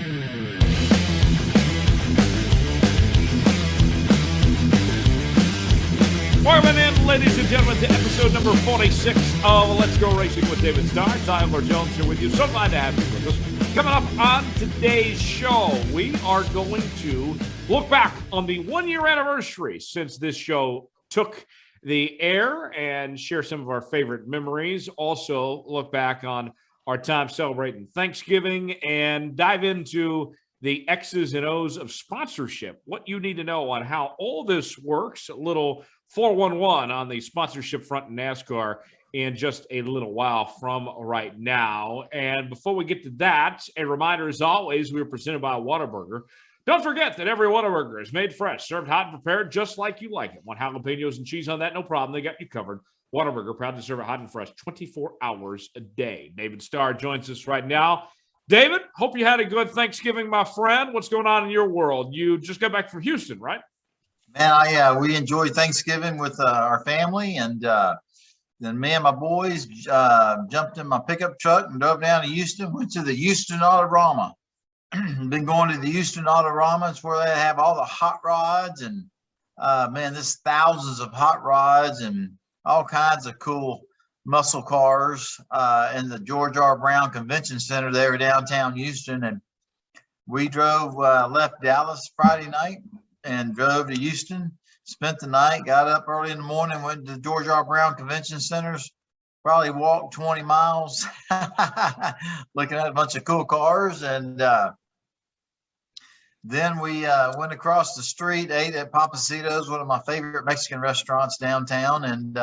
Welcome in, ladies and gentlemen, to episode number 46 of Let's Go Racing with David Starr. Tyler Jones here with you. So glad to have you with us. Coming up on today's show, we are going to look back on the one-year anniversary since this show took the air and share some of our favorite memories. Also, look back on our time celebrating Thanksgiving and dive into the X's and O's of sponsorship, what you need to know on how all this works. A little 411 on the sponsorship front in NASCAR in just a little while from right now. And before we get to that, a reminder, as always, we are presented by Whataburger. Don't forget that every Whataburger is made fresh, served hot and prepared just like you like it. Want jalapenos and cheese on that? No problem. They got you covered. Whataburger, proud to serve it hot and fresh 24 hours a day. David Starr joins us right now. David, hope you had a good Thanksgiving, my friend. What's going on in your world? You just got back from Houston, right? Man, we enjoyed Thanksgiving with our family, and then me and my boys jumped in my pickup truck and drove down to Houston. Went to the Houston Autorama. Been going to the Houston Autorama. It's where they have all the hot rods, and man, there's thousands of hot rods and all kinds of cool muscle cars in the George R. Brown Convention Center there downtown Houston. And we drove, left Dallas Friday night and drove to Houston, spent the night, got up early in the morning, went to the George R. Brown Convention Centers, probably walked 20 miles, looking at a bunch of cool cars. And then we went across the street, ate at Papacito's, one of my favorite Mexican restaurants downtown. And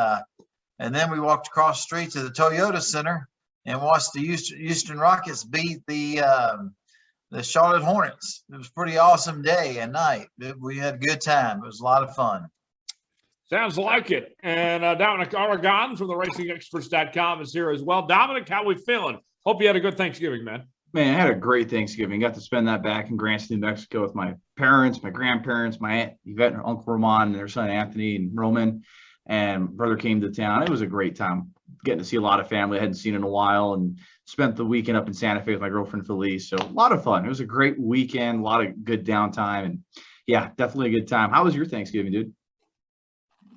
then we walked across the street to the Toyota Center and watched the Houston Rockets beat the Charlotte Hornets. It was a pretty awesome day and night. We had a good time. It was a lot of fun. Sounds like it. And Dominic Aragon from the RacingExperts.com is here as well. Dominic, how we feeling? Hope you had a good Thanksgiving, man. Man, I had a great Thanksgiving. Got to spend that back in Cranston, New Mexico with my parents, my grandparents, my aunt Yvette and Uncle Ramon, and their son Anthony and Roman, and brother came to town. It was a great time getting to see a lot of family I hadn't seen in a while, and spent the weekend up in Santa Fe with my girlfriend Felice. So a lot of fun. It was a great weekend, a lot of good downtime, and yeah, definitely a good time. How was your Thanksgiving, dude?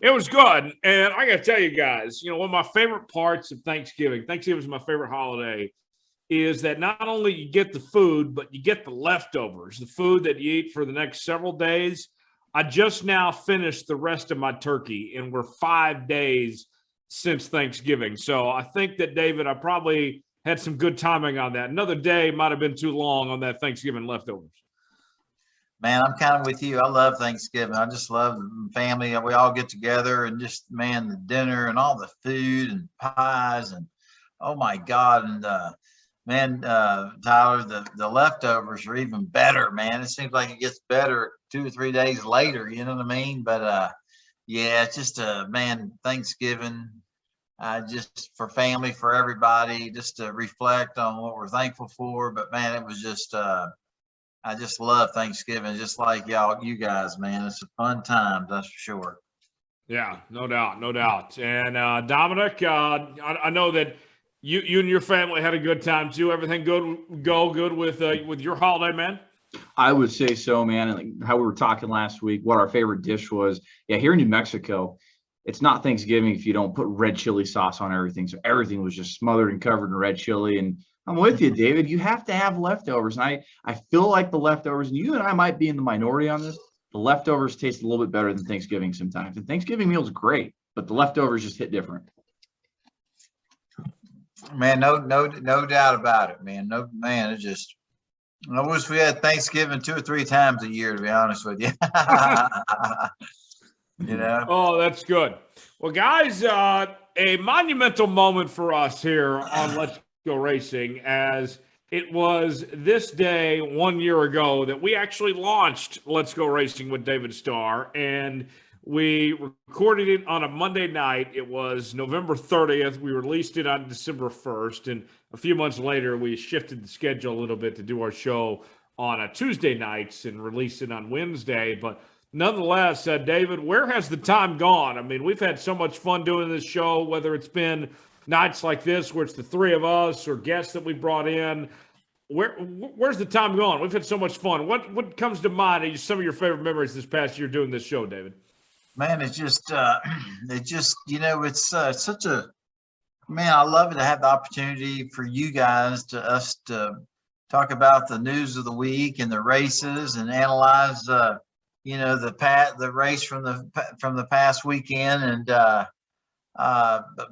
It was good. And I got to tell you guys, one of my favorite parts of Thanksgiving is my favorite holiday, is that not only you get the food, but you get the leftovers, the food that you eat for the next several days. I just now finished the rest of my turkey, and we're 5 days since Thanksgiving. So I think that, David, I probably had some good timing on that. Another day might have been too long on that Thanksgiving leftovers. Man, I'm kind of with you. I love Thanksgiving. I just love the family. We all get together and just, man, the dinner and all the food and pies and, oh my God. And man, Tyler, the leftovers are even better, man. It seems like it gets better 2 or 3 days later, you know what I mean? But yeah, it's just man, Thanksgiving, just for family, for everybody, just to reflect on what we're thankful for. But man, it was just I just love Thanksgiving, just like you guys, man. It's a fun time, that's for sure. Yeah, no doubt. And Dominic, I know that you and your family had a good time too. Everything good with your holiday, man? I would say so, man. And like how we were talking last week, what our favorite dish was. Yeah, here in New Mexico, it's not Thanksgiving if you don't put red chili sauce on everything. So everything was just smothered and covered in red chili. And I'm with you, David. You have to have leftovers. And I feel like the leftovers, and you and I might be in the minority on this, the leftovers taste a little bit better than Thanksgiving sometimes. The Thanksgiving meal is great, but the leftovers just hit different. Man, no doubt about it, man. It's just, I wish we had Thanksgiving 2 or 3 times a year, to be honest with you. Oh, that's good. Well, guys, a monumental moment for us here on Let's Go Racing, as it was this day 1 year ago that we actually launched Let's Go Racing with David Starr, and we recorded it on a Monday night. It was November 30th. We released it on December 1st, and a few months later, we shifted the schedule a little bit to do our show on Tuesday nights and release it on Wednesday. But nonetheless, David, where has the time gone? I mean, we've had so much fun doing this show, whether it's been nights like this where it's the three of us or guests that we brought in. where's the time going? We've had so much fun. What comes to mind are some of your favorite memories this past year doing this show, David? Man, it's just it's such a, man, I love it to have the opportunity for you guys to talk about the news of the week and the races and analyze the race from the past weekend. And but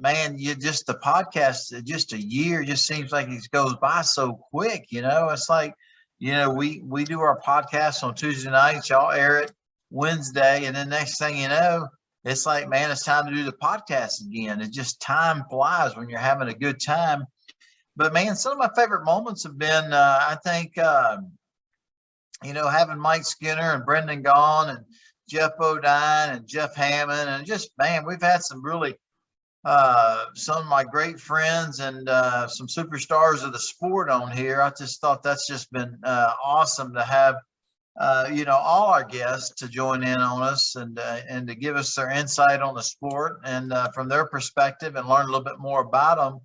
man, the podcast, just a year just seems like it goes by so quick. It's like, we do our podcast on Tuesday nights, y'all air it Wednesday, and then next thing you know, it's like, man, it's time to do the podcast again. It just, time flies when you're having a good time. But man, some of my favorite moments have been, I think, having Mike Skinner and Brendan Gaughan and Jeff Bodine and Jeff Hammond, and just, man, we've had some really, some of my great friends and some superstars of the sport on here. I just thought that's just been awesome to have, all our guests to join in on us and to give us their insight on the sport and from their perspective and learn a little bit more about them.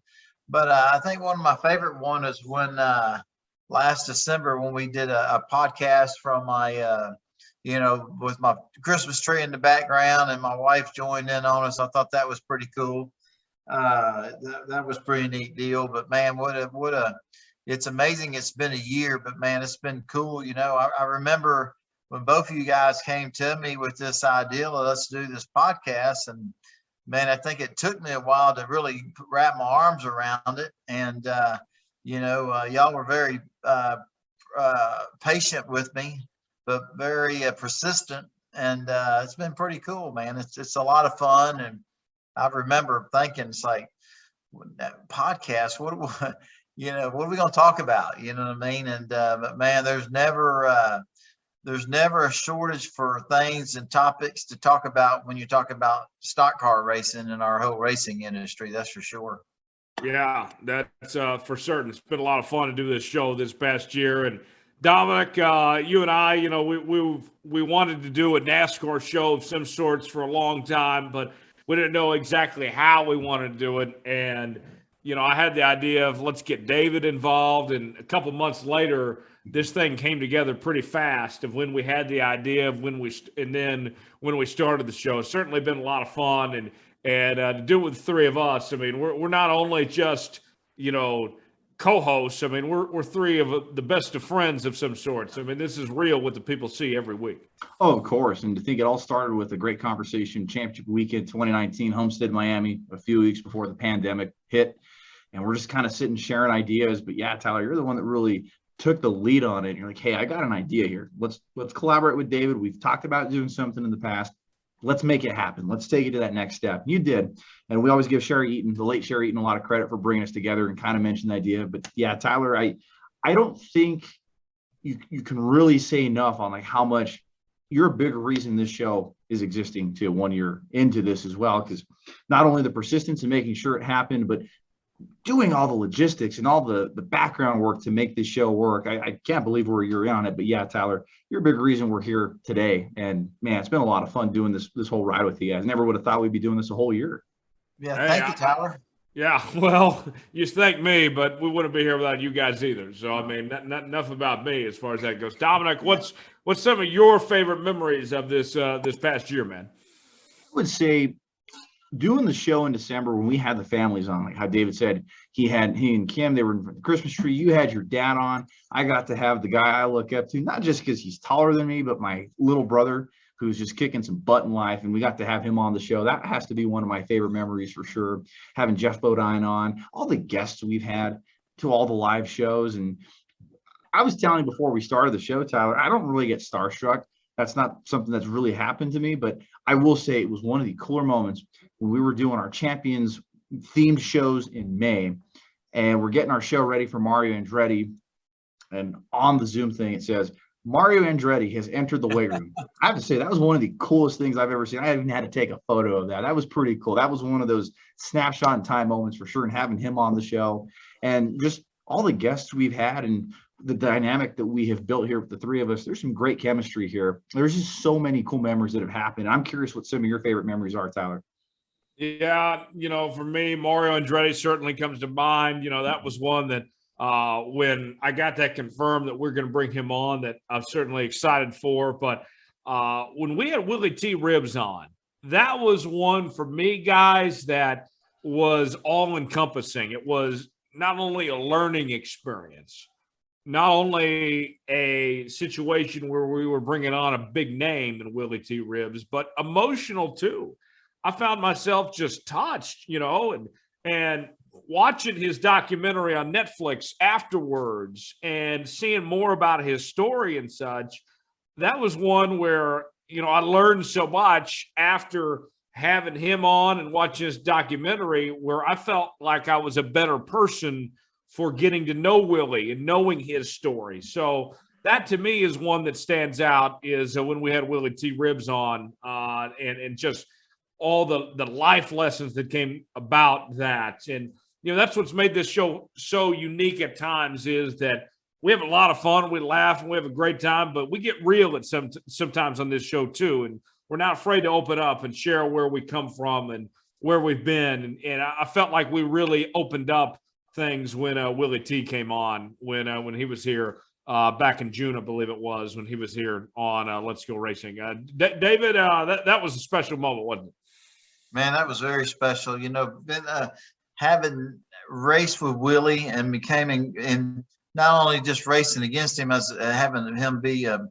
But I think one of my favorite one is when last December, when we did a podcast from my, with my Christmas tree in the background and my wife joined in on us. I thought that was pretty cool. That was pretty neat deal. But man, it's amazing. It's been a year, but man, it's been cool. I remember when both of you guys came to me with this idea, let's do this podcast. And man, I think it took me a while to really wrap my arms around it. And, y'all were very patient with me, but very persistent. And it's been pretty cool, man. It's a lot of fun. And I remember thinking, it's like, that podcast, what are we going to talk about? You know what I mean? And but man, there's never a shortage for things and topics to talk about when you talk about stock car racing and our whole racing industry. That's for sure. Yeah, that's for certain. It's been a lot of fun to do this show this past year. And Dominic, you and I, we wanted to do a NASCAR show of some sorts for a long time, but we didn't know exactly how we wanted to do it. And I had the idea of let's get David involved, and a couple months later, this thing came together pretty fast of when we had the idea of when we started the show. It's certainly been a lot of fun, and to do it with the three of us. I mean, we're not only just co-hosts. I mean, we're three of the best of friends of some sorts. I mean, this is real what the people see every week. Oh, of course. And to think it all started with a great conversation, Championship Weekend 2019, Homestead, Miami, a few weeks before the pandemic hit. And we're just kind of sitting, sharing ideas. But yeah, Tyler, you're the one that really took the lead on it. You're like, hey, I got an idea here. Let's collaborate with David. We've talked about doing something in the past. Let's make it happen. Let's take it to that next step. You did. And we always give Sherry Eaton, the late Sherry Eaton, a lot of credit for bringing us together and kind of mentioned the idea. But yeah, Tyler, I don't think you can really say enough on like how much you're a big reason this show is existing to 1 year into this as well. Because not only the persistence in making sure it happened, but doing all the logistics and all the background work to make this show work. I can't believe we're a year on it, but yeah, Tyler, you're a big reason we're here today. And man, it's been a lot of fun doing this whole ride with you guys. Never would have thought we'd be doing this a whole year. Yeah. Thank you, Tyler. Yeah. Well, you thank me, but we wouldn't be here without you guys either. So, I mean, not enough about me as far as that goes. Dominic, what's some of your favorite memories of this past year, man? I would say doing the show in December when we had the families on, like how David said, he and Kim, they were in the Christmas tree. You had your dad on. I got to have the guy I look up to, not just because he's taller than me, but my little brother who's just kicking some butt in life. And we got to have him on the show. That has to be one of my favorite memories for sure. Having Jeff Bodine on, all the guests we've had to all the live shows. And I was telling you before we started the show, Tyler, I don't really get starstruck. That's not something that's really happened to me, but I will say it was one of the cooler moments when we were doing our Champions themed shows in May, and we're getting our show ready for Mario Andretti. And on the Zoom thing, it says, Mario Andretti has entered the weight room. I have to say, that was one of the coolest things I've ever seen. I even had to take a photo of that. That was pretty cool. That was one of those snapshot in time moments for sure. And having him on the show and just all the guests we've had and the dynamic that we have built here with the three of us, there's some great chemistry here. There's just so many cool memories that have happened. I'm curious what some of your favorite memories are, Tyler. Yeah, for me, Mario Andretti certainly comes to mind. That was one that when I got that confirmed that we're going to bring him on, that I'm certainly excited for. But when we had Willie T. Ribs on, that was one for me, guys, that was all encompassing. It was not only a learning experience, not only a situation where we were bringing on a big name in Willie T. Ribs, but emotional too. I found myself just touched, and watching his documentary on Netflix afterwards and seeing more about his story and such. That was one where, I learned so much after having him on and watching his documentary, where I felt like I was a better person for getting to know Willie and knowing his story. So that to me is one that stands out, is when we had Willie T. Ribs on, and just all the life lessons that came about that. And, that's what's made this show so unique at times, is that we have a lot of fun, we laugh, and we have a great time, but we get real at sometimes on this show too. And we're not afraid to open up and share where we come from and where we've been. And I felt like we really opened up things when Willie T came on, when he was here back in June, I believe it was, when he was here on Let's Go Racing. David, that was a special moment, wasn't it? Man, that was very special. Having raced with Willie and becoming, and not only just racing against him, as having him be a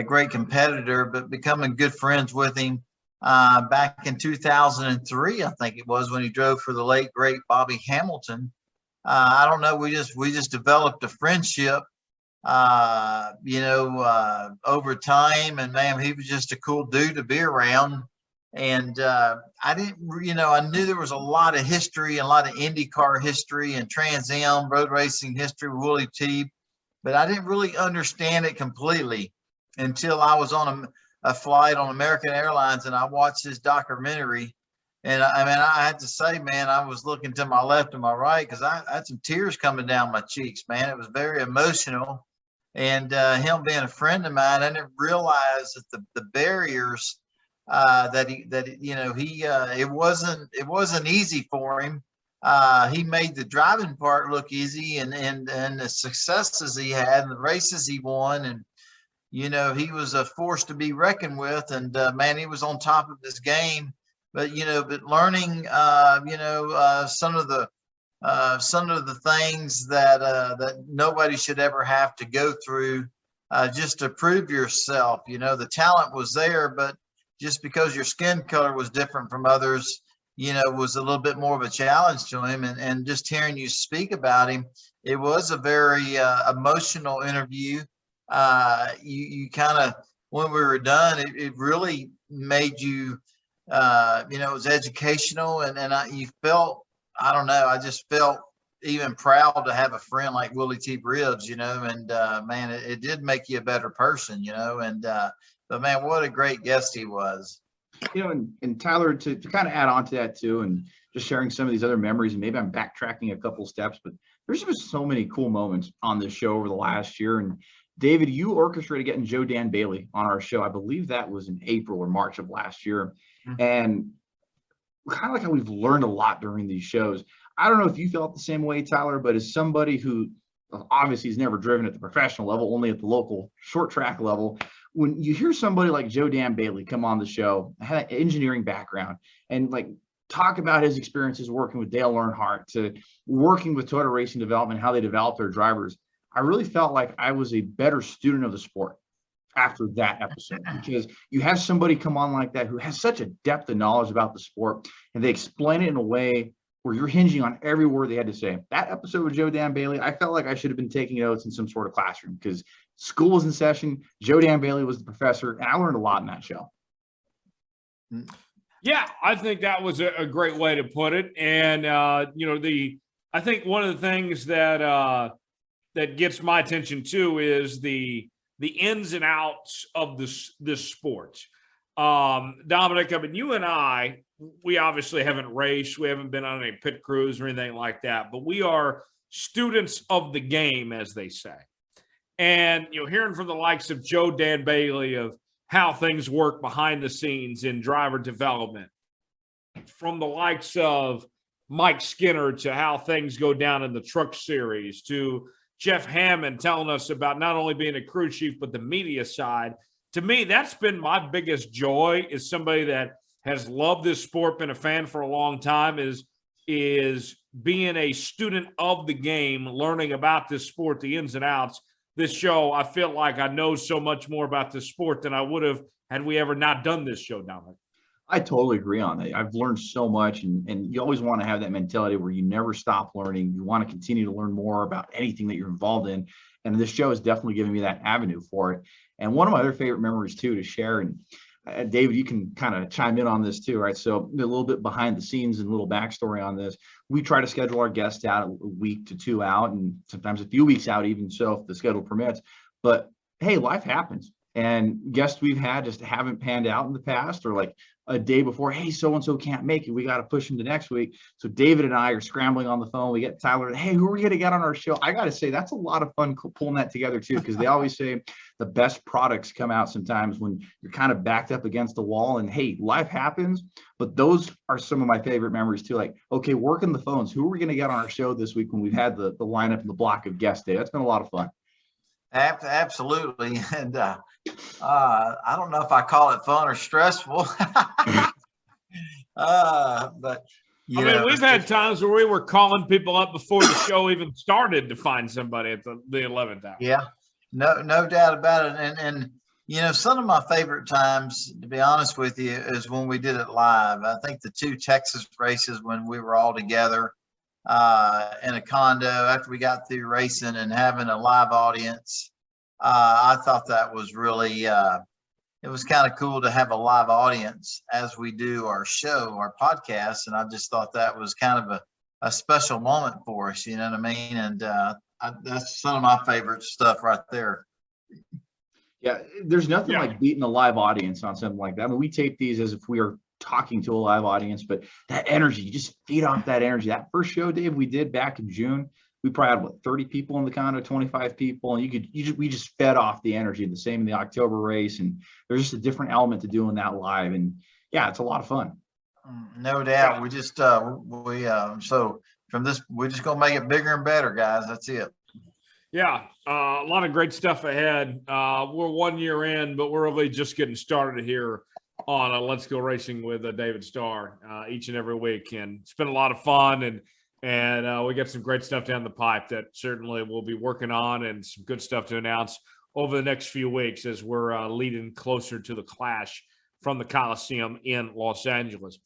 great competitor, but becoming good friends with him back in 2003, I think it was, when he drove for the late great Bobby Hamilton. I don't know, we just developed a friendship, over time, and man, he was just a cool dude to be around. And I knew there was a lot of history, a lot of IndyCar history and Trans Am road racing history with Willie T, but I didn't really understand it completely until I was on a flight on American Airlines and I watched his documentary. And I had to say, man, I was looking to my left and my right because I had some tears coming down my cheeks, man. It was very emotional. And him being a friend of mine, I didn't realize that the barriers it wasn't easy for him. He made the driving part look easy, and the successes he had and the races he won, and he was a force to be reckoned with. And man, he was on top of his game. But learning some of the things that nobody should ever have to go through just to prove yourself. The talent was there, but just because your skin color was different from others, was a little bit more of a challenge to him. And just hearing you speak about him, it was a very emotional interview. You kind of, when we were done, it really made you, it was educational, and you felt, I don't know, I just felt even proud to have a friend like Willie T. Ribs, and man, it did make you a better person, but man, what a great guest he was. And Tyler, to kind of add on to that too, and just sharing some of these other memories, and maybe I'm backtracking a couple steps, but there's just so many cool moments on this show over the last year. And David, you orchestrated getting Joe Dan Bailey on our show. I believe that was in April or March of last year. Mm-hmm. And kind of like how we've learned a lot during these shows. I don't know if you felt the same way, Tyler, but as somebody who obviously has never driven at the professional level, only at the local short track level, when you hear somebody like Joe Dan Bailey come on the show, had an engineering background, and like talk about his experiences working with Dale Earnhardt to working with Toyota Racing Development, how they develop their drivers, I really felt like I was a better student of the sport after that episode, because you have somebody come on like that who has such a depth of knowledge about the sport, and they explain it in a way where you're hinging on every word they had to say. That episode with Joe Dan Bailey, I felt like I should have been taking notes in some sort of classroom, because school was in session. Joe Dan Bailey was the professor, and I learned a lot in that show. Yeah, I think that was a great way to put it. And, I think one of the things that gets my attention too is the ins and outs of this sport. Dominic, I mean, you and I, we obviously haven't raced. We haven't been on any pit crews or anything like that, but we are students of the game, as they say. And, hearing from the likes of Joe Dan Bailey of how things work behind the scenes in driver development, from the likes of Mike Skinner to how things go down in the truck series, to Jeff Hammond telling us about not only being a crew chief, but the media side. To me, that's been my biggest joy, is somebody that has loved this sport, been a fan for a long time, is being a student of the game, learning about this sport, the ins and outs. This show, I feel like I know so much more about this sport than I would have had we ever not done this show, Dominic. I totally agree on that. I've learned so much, and you always want to have that mentality where you never stop learning. You want to continue to learn more about anything that you're involved in. And this show has definitely given me that avenue for it. And one of my other favorite memories too to share, and David, you can kind of chime in on this too, right? So a little bit behind the scenes and a little backstory on this. We try to schedule our guests out a week to two out, and sometimes a few weeks out, even so, if the schedule permits. But hey, life happens. And guests we've had just haven't panned out in the past, or like a day before, hey, so-and-so can't make it, we got to push them to next week. So David and I are scrambling on the phone. We get Tyler, hey, who are we going to get on our show? I got to say, that's a lot of fun pulling that together too, because they always say the best products come out sometimes when you're kind of backed up against the wall, and hey, life happens. But those are some of my favorite memories too. Like, okay, working the phones, who are we going to get on our show this week when we've had the lineup and the block of guest day? That's been a lot of fun. Absolutely. And I don't know if I call it fun or stressful. But we've had times where we were calling people up before the show even started to find somebody at the 11th hour. Yeah, no doubt about it. And some of my favorite times, to be honest with you, is when we did it live. I think the 2 Texas races when we were all together in a condo after we got through racing and having a live audience. I thought that was really, it was kind of cool to have a live audience as we do our show, our podcast. And I just thought that was kind of a special moment for us, you know what I mean? And that's some of my favorite stuff right there. Yeah, there's nothing like beating a live audience on something like that. I mean, we tape these as if we are talking to a live audience, but that energy, you just feed off that energy. That first show, Dave, we did back in June, we probably had 30 people in the condo, 25 people, and we just fed off the energy. The same in the October race, and there's just a different element to doing that live, and yeah, it's a lot of fun. No doubt. We just so from this, we're just gonna make it bigger and better, guys. That's it. Yeah, a lot of great stuff ahead. We're 1 year in, but we're really just getting started here on Let's Go Racing with David Starr each and every week. And it's been a lot of fun, and we got some great stuff down the pipe that certainly we'll be working on, and some good stuff to announce over the next few weeks as we're leading closer to the Clash from the Coliseum in Los Angeles.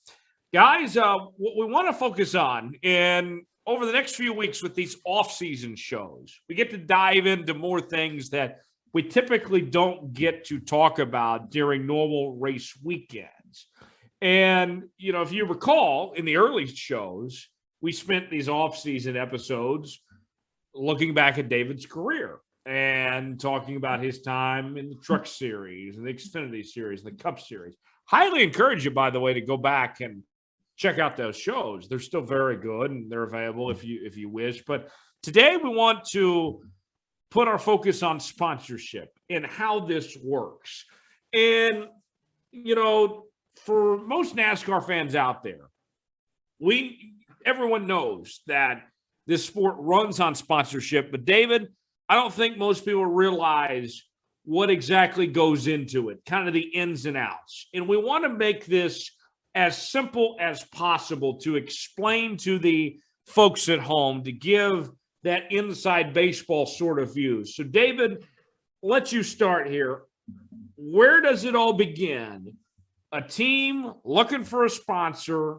Guys, what we want to focus on in over the next few weeks with these off-season shows, we get to dive into more things that we typically don't get to talk about during normal race weekends. And, if you recall, in the early shows, we spent these off-season episodes looking back at David's career and talking about his time in the Truck Series and the Xfinity Series and the Cup Series. Highly encourage you, by the way, to go back and check out those shows. They're still very good, and they're available if you wish. But today we want to put our focus on sponsorship and how this works. And, for most NASCAR fans out there, everyone knows that this sport runs on sponsorship. But David, I don't think most people realize what exactly goes into it, kind of the ins and outs. And we want to make this as simple as possible to explain to the folks at home, to give that inside baseball sort of view. So David, let you start here. Where does it all begin? A team looking for a sponsor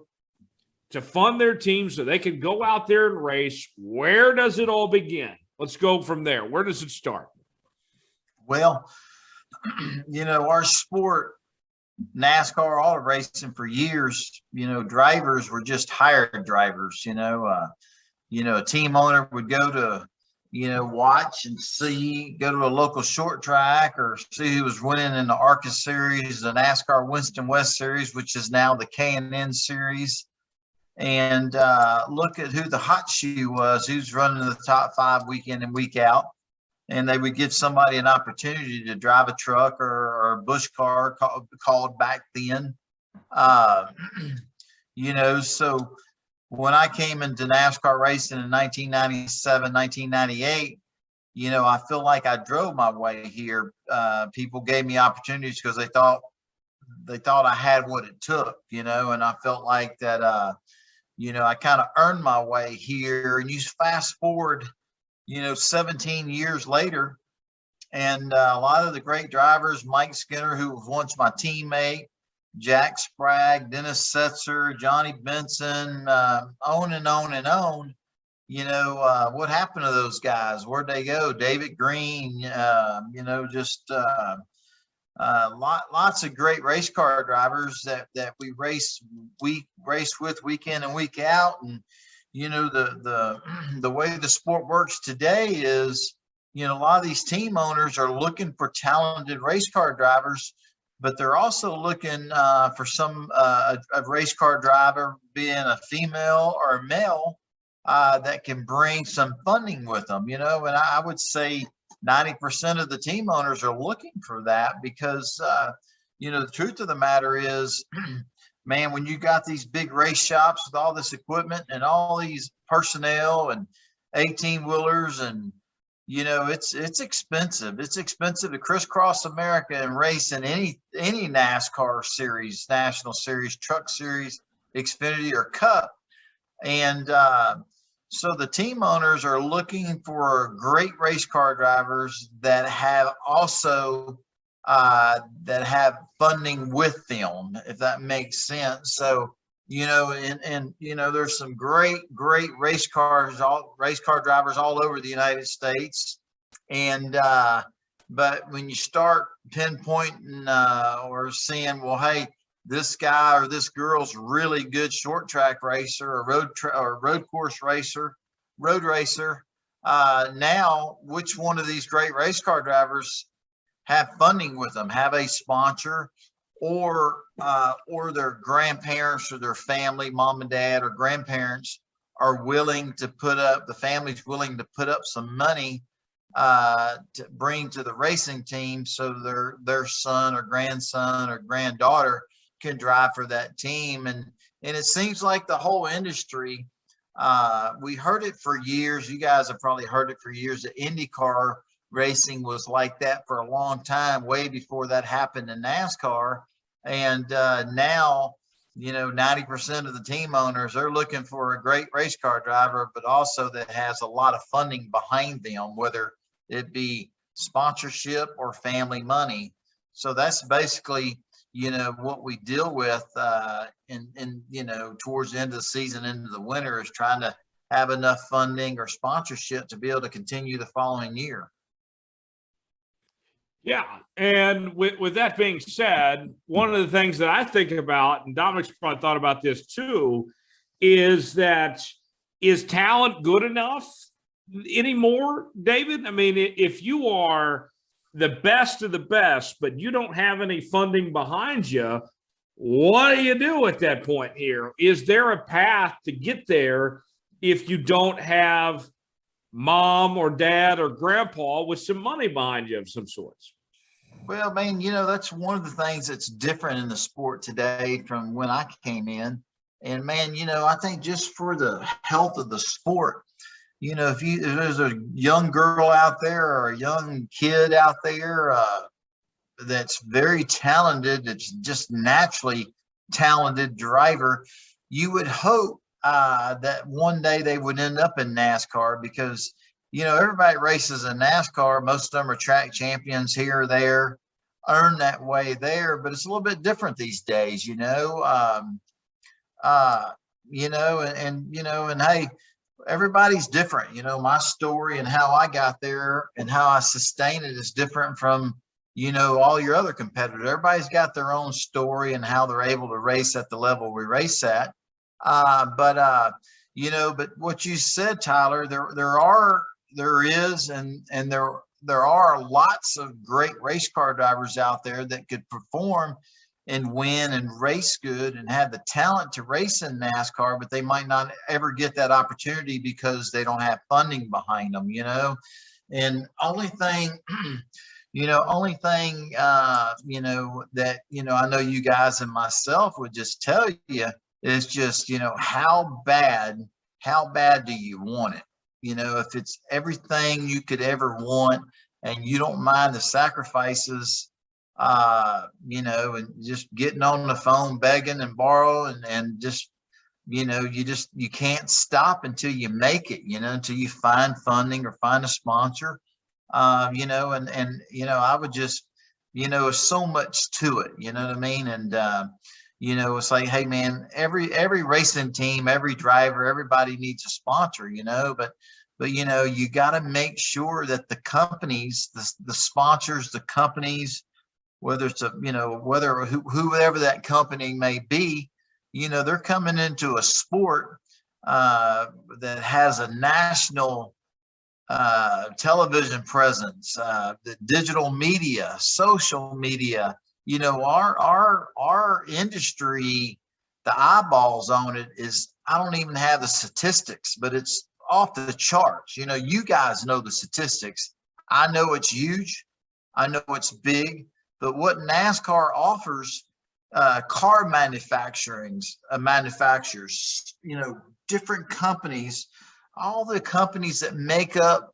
to fund their team so they can go out there and race. Where does it all begin? Let's go from there. Where does it start? Well, our sport, NASCAR, auto racing for years, drivers were just hired drivers. A team owner would go to, watch and go to a local short track or see who was winning in the ARCA series, the NASCAR Winston West series, which is now the K&N series, and look at who the hot shoe was, who's running the top 5 week in and week out. And they would give somebody an opportunity to drive a truck or a Busch car called back then. So when I came into NASCAR racing in 1997, 1998, I feel like I drove my way here. People gave me opportunities because they thought I had what it took, and I felt like that, I kind of earned my way here. And you fast forward, 17 years later, and a lot of the great drivers, Mike Skinner, who was once my teammate, Jack Sprague, Dennis Setzer, Johnny Benson, on and on and on. What happened to those guys? Where'd they go? David Green, lots of great race car drivers that we race with week in and week out. And the way the sport works today is, a lot of these team owners are looking for talented race car drivers, but they're also looking for a race car driver, being a female or a male, that can bring some funding with them, and I would say 90% of the team owners are looking for that because, the truth of the matter is, man, when you got these big race shops with all this equipment and all these personnel and 18-wheelers and, it's expensive. It's expensive to crisscross America and race in any NASCAR series, National Series, Truck Series, Xfinity, or Cup. And so the team owners are looking for great race car drivers that have also that have funding with them, if that makes sense. So, there's some great race car drivers all over the United States. And but when you start pinpointing or seeing, well, hey, this guy or this girl's really good short track racer or road course racer, road racer. Now, which one of these great race car drivers have funding with them, have a sponsor, or their grandparents or their family, mom and dad or grandparents are willing to the family's willing to put up some money to bring to the racing team so their son or grandson or granddaughter can drive for that team. And it seems like the whole industry, we heard it for years. You guys have probably heard it for years, that IndyCar racing was like that for a long time, way before that happened in NASCAR. And now, 90% of the team owners are looking for a great race car driver, but also that has a lot of funding behind them, whether it be sponsorship or family money. So that's basically, what we deal with in towards the end of the season, into the winter, is trying to have enough funding or sponsorship to be able to continue the following year. Yeah. And with that being said, one of the things that I think about, and Dominic's probably thought about this too, is talent good enough anymore, David? I mean, if you are the best of the best, but you don't have any funding behind you, what do you do at that point here? Is there a path to get there if you don't have mom or dad or grandpa with some money behind you of some sorts? Well, man, that's one of the things that's different in the sport today from when I came in. And man, I think just for the health of the sport, if there's a young girl out there or a young kid out there that's very talented, that's just naturally talented driver, you would hope that one day they would end up in NASCAR, because everybody races in NASCAR. Most of them are track champions here or there, earn that way there, but it's a little bit different these days, and hey, everybody's different. My story and how I got there and how I sustain it is different from, all your other competitors. Everybody's got their own story and how they're able to race at the level we race at. But what you said, Tyler, there are lots of great race car drivers out there that could perform and win and race good and have the talent to race in NASCAR, but they might not ever get that opportunity because they don't have funding behind them, And only thing that, I know you guys and myself would just tell you It's just, how bad do you want it? If it's everything you could ever want and you don't mind the sacrifices, and just getting on the phone, begging and borrowing and just, you can't stop until you make it, until you find funding or find a sponsor, I would just, there's so much to it, you know what I mean? And, it's like, hey man, every racing team, every driver, everybody needs a sponsor, but you got to make sure that the companies, the sponsors, the companies, whether it's whoever that company may be, they're coming into a sport that has a national television presence, the digital media, social media. Our industry, the eyeballs on it is, I don't even have the statistics, but it's off the charts. You guys know the statistics. I know it's huge. I know it's big, but what NASCAR offers, car manufacturers, different companies, all the companies that make up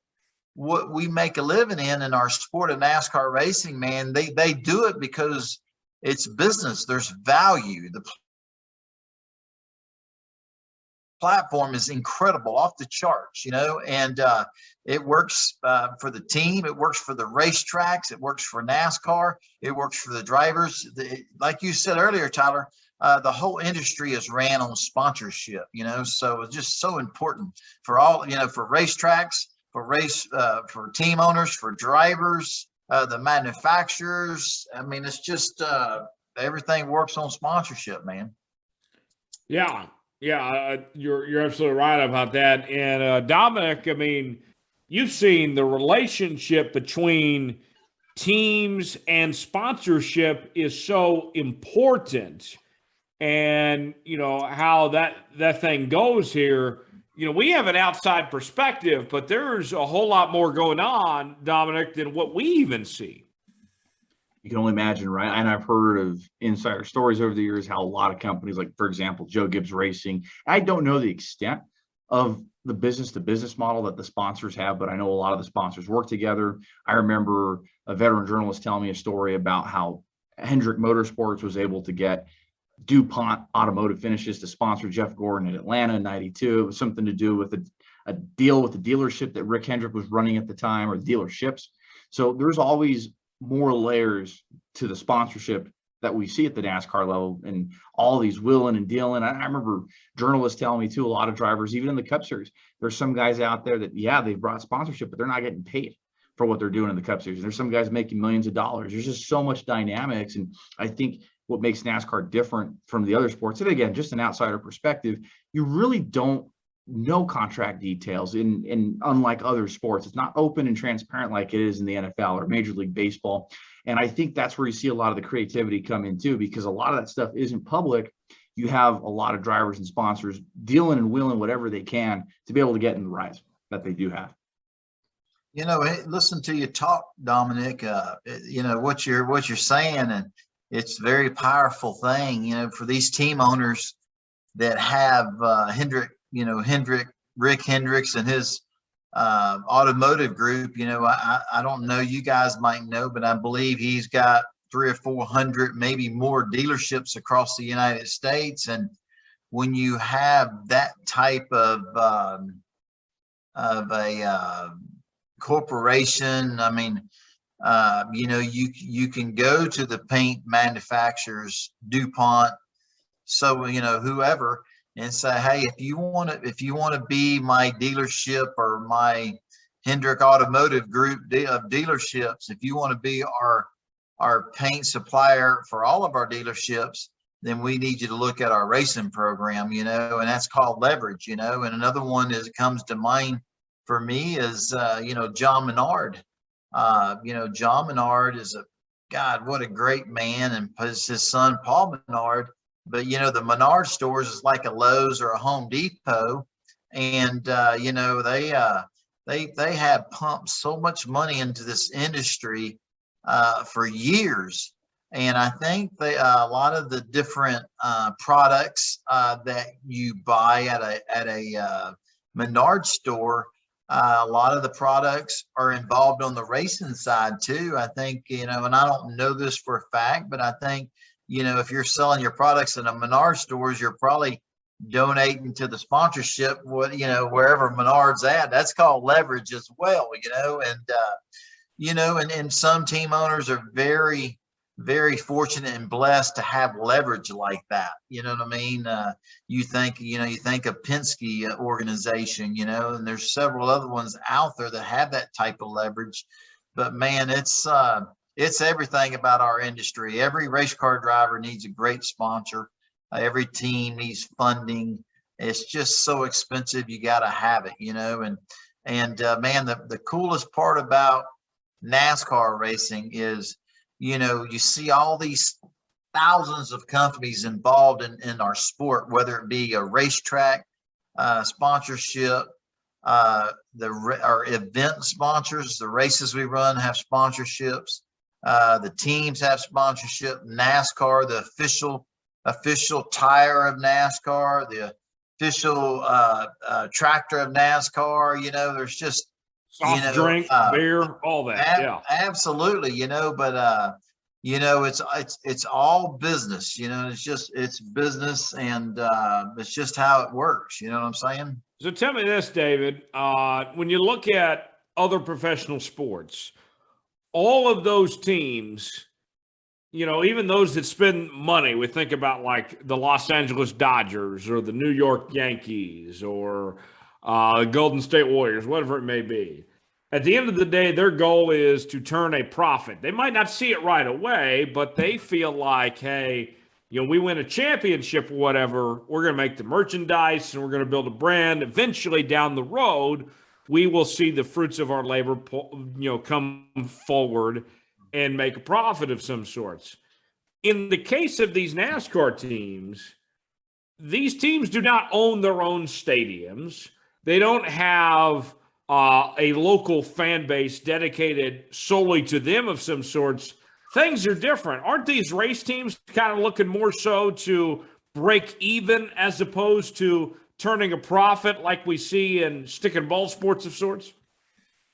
what we make a living in our sport of NASCAR racing, man, they do it because it's business. There's value. The platform is incredible, off the charts, and it works for the team. It works for the racetracks. It works for NASCAR. It works for the drivers. Like you said earlier, Tyler, the whole industry is ran on sponsorship, so it's just so important for all, for racetracks, for team owners, for drivers, the manufacturers. I mean, it's just everything works on sponsorship, man. Yeah. Yeah, you're absolutely right about that. And Dominic, I mean, you've seen the relationship between teams and sponsorship is so important, and how that thing goes here. We have an outside perspective, but there's a whole lot more going on, Dominic, than what we even see. You can only imagine, right? And I've heard of insider stories over the years, how a lot of companies, like, for example, Joe Gibbs Racing, I don't know the extent of the business to business model that the sponsors have, but I know a lot of the sponsors work together. I remember a veteran journalist telling me a story about how Hendrick Motorsports was able to get DuPont Automotive Finishes to sponsor Jeff Gordon in Atlanta in '92. It was something to do with a deal with the dealership that Rick Hendrick was running at the time, or dealerships. So there's always more layers to the sponsorship that we see at the NASCAR level, and all these willing and dealing. I remember journalists telling me too, a lot of drivers, even in the Cup Series, there's some guys out there that, yeah, they've brought sponsorship, but they're not getting paid for what they're doing in the Cup Series. There's some guys making millions of dollars. There's just so much dynamics. And I think what makes NASCAR different from the other sports, and again, just an outsider perspective, you really don't know contract details in unlike other sports. It's not open and transparent like it is in the NFL or Major League Baseball. And I think that's where you see a lot of the creativity come in too, because a lot of that stuff isn't public. You have a lot of drivers and sponsors dealing and willing whatever they can to be able to get in the rides that they do have. Listen to you talk, Dominic, what you're saying, and it's a very powerful thing, for these team owners that have Rick Hendricks and his automotive group. I don't know, you guys might know, but I believe he's got 300 or 400, maybe more dealerships across the United States. And when you have that type of a corporation, I mean, you can go to the paint manufacturers, DuPont, so whoever, and say, hey, if you want to be my dealership or my Hendrick Automotive Group of dealerships, if you want to be our paint supplier for all of our dealerships, then we need you to look at our racing program, and that's called leverage, And another one comes to mind for me is, John Menard. John Menard is God, what a great man, and his son, Paul Menard. But, the Menard stores is like a Lowe's or a Home Depot. And, they have pumped so much money into this industry for years. And I think a lot of the different products that you buy at a Menards store, a lot of the products are involved on the racing side too. I think, and I don't know this for a fact, but I think, if you're selling your products in a Menards stores, you're probably donating to the sponsorship, wherever Menards at. That's called leverage as well, and some team owners are very, very fortunate and blessed to have leverage like that. You know what I mean? You think of Penske organization, and there's several other ones out there that have that type of leverage. But man, it's everything about our industry. Every race car driver needs a great sponsor. Every team needs funding. It's just so expensive. You got to have it, and man, the coolest part about NASCAR racing is, you see all these thousands of companies involved in our sport, whether it be a racetrack sponsorship, our event sponsors, the races we run have sponsorships, the teams have sponsorship. NASCAR, the official tire of NASCAR, the official tractor of NASCAR. There's just soft drink, beer, all that. Yeah, absolutely. But it's all business. It's business, and it's just how it works. You know what I'm saying? So tell me this, David. When you look at other professional sports, all of those teams, even those that spend money, we think about like the Los Angeles Dodgers or the New York Yankees or Golden State Warriors, whatever it may be. At the end of the day, their goal is to turn a profit. They might not see it right away, but they feel like, hey, we win a championship or whatever, we're going to make the merchandise and we're going to build a brand. Eventually down the road, we will see the fruits of our labor, come forward and make a profit of some sorts. In the case of these NASCAR teams, these teams do not own their own stadiums. They don't have a local fan base dedicated solely to them of some sorts. Things are different. Aren't these race teams kind of looking more so to break even as opposed to turning a profit like we see in stick and ball sports of sorts?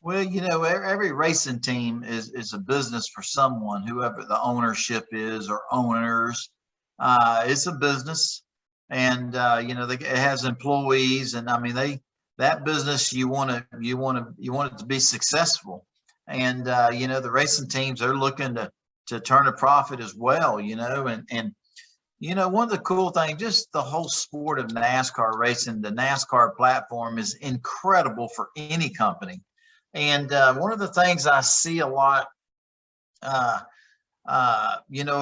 Well, every racing team is a business for someone, whoever the ownership is or owners. It's a business, and it has employees, and I mean that business you want it to be successful, and the racing teams are looking to turn a profit as well, and one of the cool things, just the whole sport of NASCAR racing, the NASCAR platform is incredible for any company. And one of the things I see a lot, a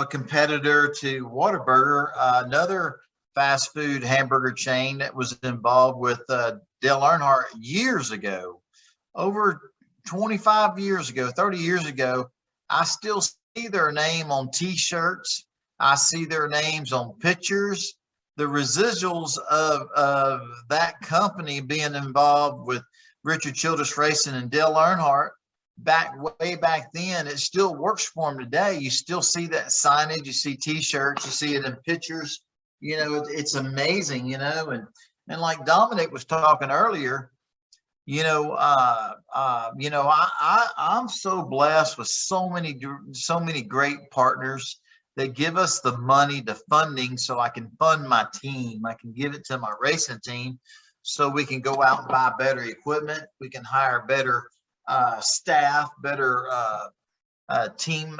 competitor to Whataburger, another fast food hamburger chain that was involved with Dale Earnhardt years ago, over 25 years ago, 30 years ago. I still see their name on T-shirts. I see their names on pictures. The residuals of that company being involved with Richard Childress Racing and Dale Earnhardt way back then, it still works for them today. You still see that signage, you see T-shirts, you see it in pictures. It's amazing, and like Dominic was talking earlier, I'm so blessed with so many great partners that give us the money, the funding, so I can fund my team. I can give it to my racing team, so we can go out and buy better equipment. We can hire better staff, better team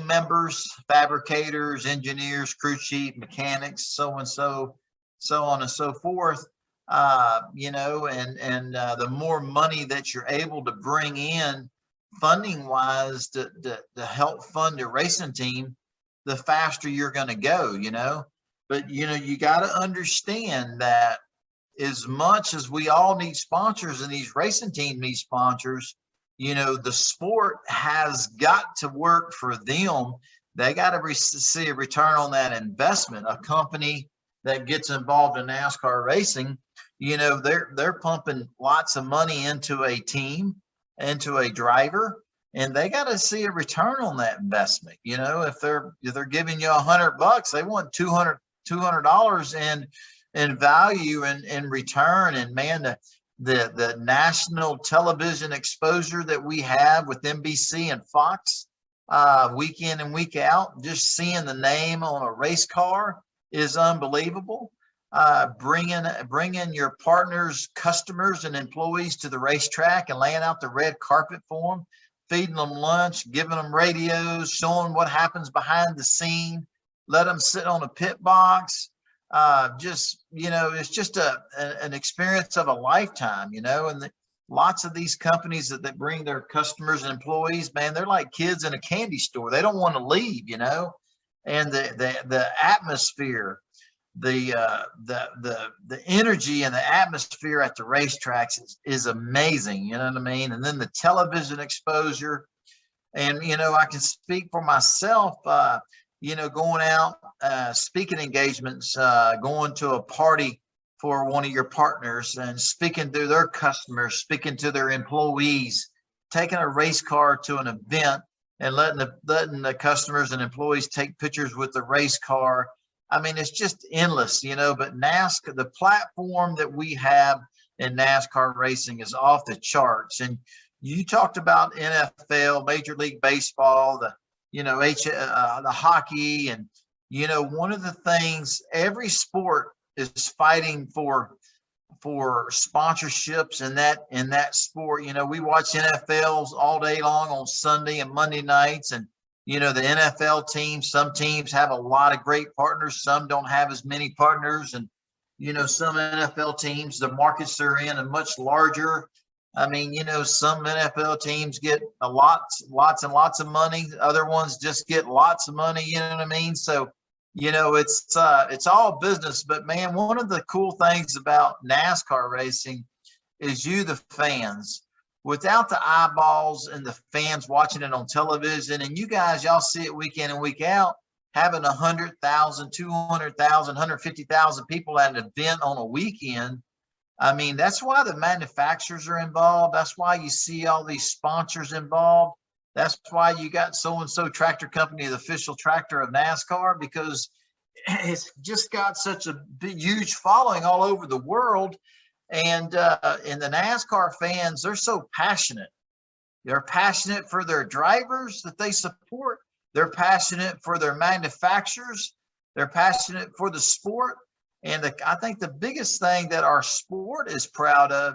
members, fabricators, engineers, crew chief, mechanics, so on and so forth. The more money that you're able to bring in funding wise to help fund a racing team, the faster you're going to go, but you got to understand that as much as we all need sponsors and these racing teams need sponsors, the sport has got to work for them. They got to see a return on that investment. A company that gets involved in NASCAR racing, they're pumping lots of money into a team, into a driver, and they got to see a return on that investment. You know, if they're giving you $100, they want $200 in value and in return. And man, the national television exposure that we have with NBC and Fox, week in and week out, just seeing the name on a race car is unbelievable. Bringing your partners, customers, and employees to the racetrack and laying out the red carpet for them, feeding them lunch, giving them radios, showing what happens behind the scene, let them sit on a pit box. Just, you know, it's just an experience of a lifetime, you know. And lots of these companies that bring their customers and employees, man, they're like kids in a candy store. They don't want to leave, you know. And the atmosphere, the energy and the atmosphere at the racetracks is amazing. You know what I mean? And then the television exposure, and, you know, I can speak for myself, you know, going out, speaking engagements, going to a party for one of your partners and speaking to their customers, speaking to their employees, taking a race car to an event and letting the customers and employees take pictures with the race car. I mean, it's just endless, you know. But NASCAR, the platform that we have in NASCAR racing is off the charts. And you talked about NFL, Major League Baseball, the hockey, and, you know, one of the things, every sport is fighting for sponsorships in that sport. You know, we watch NFLs all day long on Sunday and Monday nights, and, you know, the NFL teams, some teams have a lot of great partners, some don't have as many partners. And, you know, some NFL teams, the markets they're in are much larger. I mean, you know, some NFL teams get lots and lots of money. Other ones just get lots of money. You know what I mean? So, you know, it's all business. But man, one of the cool things about NASCAR racing is you, the fans. Without the eyeballs and the fans watching it on television, and you guys, y'all see it week in and week out, having 100,000, 200,000, 150,000 people at an event on a weekend. I mean, that's why the manufacturers are involved. That's why you see all these sponsors involved. That's why you got so-and-so tractor company, the official tractor of NASCAR, because it's just got such a big, huge following all over the world. And the NASCAR fans, they're so passionate. They're passionate for their drivers that they support. They're passionate for their manufacturers. They're passionate for the sport. And I think the biggest thing that our sport is proud of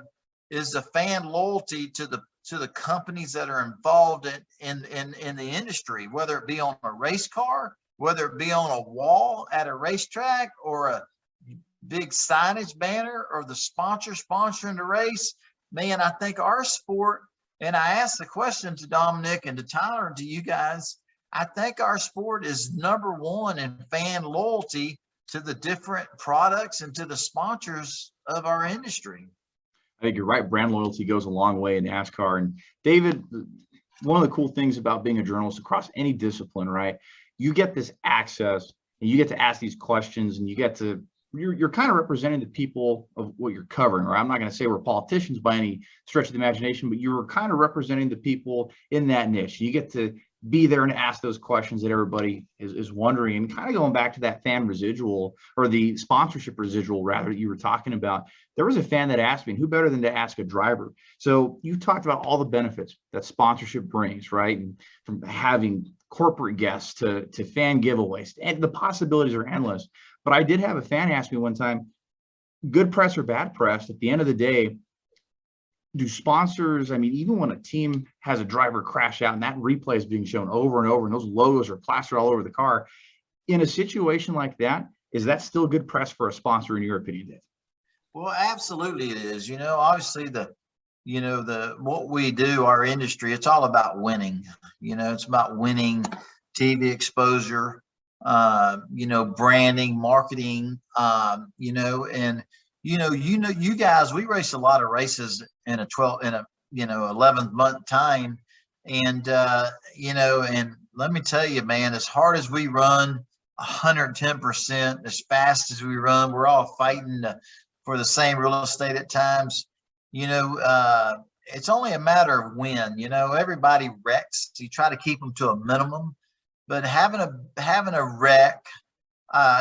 is the fan loyalty to the companies that are involved in the industry, whether it be on a race car, whether it be on a wall at a racetrack, or a big signage banner, or the sponsor sponsoring the race. Man, I think our sport, and I asked the question to Dominic and to Tyler and to you guys, I think our sport is number one in fan loyalty to the different products and to the sponsors of our industry. I think you're right. Brand loyalty goes a long way in NASCAR. And David, one of the cool things about being a journalist across any discipline, right? You get this access and you get to ask these questions, and you're kind of representing the people of what you're covering, right? I'm not going to say we're politicians by any stretch of the imagination, but you're kind of representing the people in that niche. You get to be there and ask those questions that everybody is wondering, and kind of going back to that fan residual, or the sponsorship residual rather, that you were talking about. There was a fan that asked me, who better than to ask a driver? So you talked about all the benefits that sponsorship brings, right? And from having corporate guests to fan giveaways, and the possibilities are endless. But I did have a fan ask me one time, good press or bad press, at the end of the day, do sponsors, I mean, even when a team has a driver crash out and that replay is being shown over and over, and those logos are plastered all over the car, in a situation like that, is that still good press for a sponsor, in your opinion, Dave? Well, absolutely it is. You know, obviously what we do, our industry, it's all about winning. You know, it's about winning TV exposure, branding, marketing, you guys, we race a lot of races in a 11th month time. And, and let me tell you, man, as hard as we run, 110%, as fast as we run, we're all fighting for the same real estate at times. it's only a matter of when. You know, everybody wrecks. You try to keep them to a minimum, but having a wreck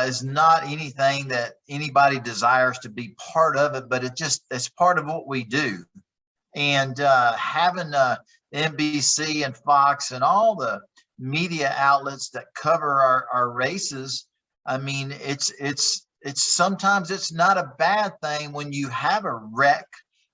is not anything that anybody desires to be part of it, but it's part of what we do. And having NBC and Fox and all the media outlets that cover our races, I mean, it's sometimes it's not a bad thing when you have a wreck,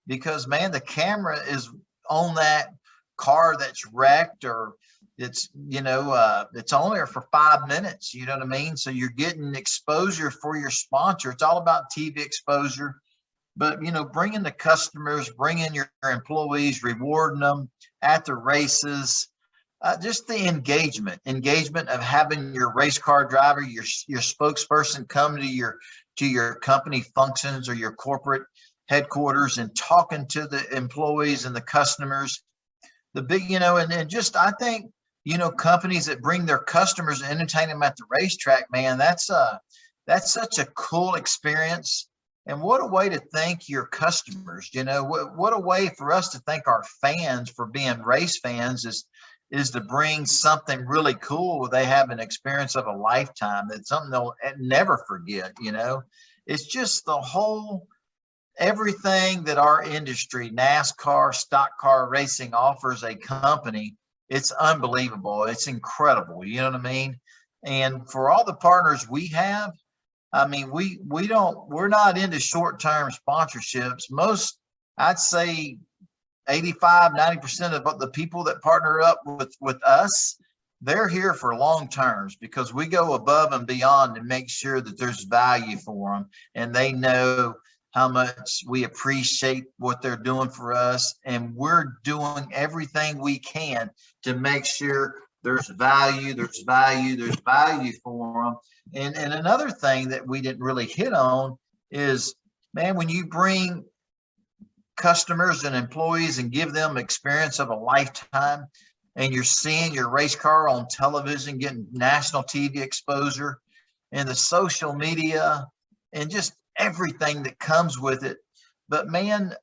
because man, the camera is on that car that's wrecked, or it's, you know, it's only for 5 minutes, you know what I mean? So you're getting exposure for your sponsor. It's all about TV exposure. But, you know, bringing the customers, bringing your employees, rewarding them at the races, just the engagement of having your race car driver, your spokesperson come to your company functions or your corporate headquarters and talking to the employees and the customers. The big, you know, and just, I think, you know, companies that bring their customers and entertain them at the racetrack, man, that's such a cool experience. And what a way to thank your customers. You know, what a way for us to thank our fans for being race fans is to bring something really cool where they have an experience of a lifetime. That's something they'll never forget. You know, it's just the whole, everything that our industry, NASCAR, stock car racing, offers a company. It's unbelievable. It's incredible. You know what I mean? And for all the partners we have, I mean, we're not into short-term sponsorships. Most, I'd say 85, 90% of the people that partner up with us, they're here for long terms, because we go above and beyond to make sure that there's value for them, and they know how much we appreciate what they're doing for us. And we're doing everything we can to make sure there's value for them. And another thing that we didn't really hit on is, man, when you bring customers and employees and give them experience of a lifetime, and you're seeing your race car on television, getting national TV exposure, and the social media, and just everything that comes with it. But man,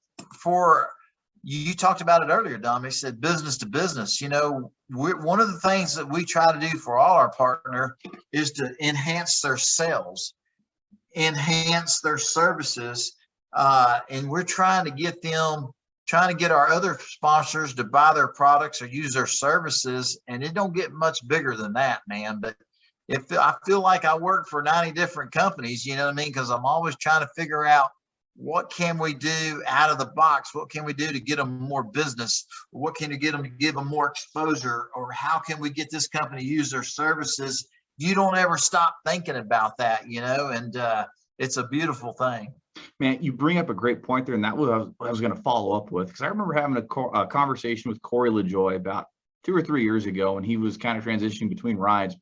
you talked about it earlier, Dom. He said business to business. You know, one of the things that we try to do for all our partner is to enhance their sales, enhance their services, and we're trying to get our other sponsors to buy their products or use their services, and it don't get much bigger than that, man. But if I feel like I work for 90 different companies, you know what I mean? Because I'm always trying to figure out, what can we do out of the box? What can we do to get them more business? What can you get them to give them more exposure? Or how can we get this company to use their services? You don't ever stop thinking about that, you know, and it's a beautiful thing. Man, you bring up a great point there, and that was what I was going to follow up with, because I remember having a conversation with Corey LaJoy about 2 or 3 years ago, and he was kind of transitioning between rides.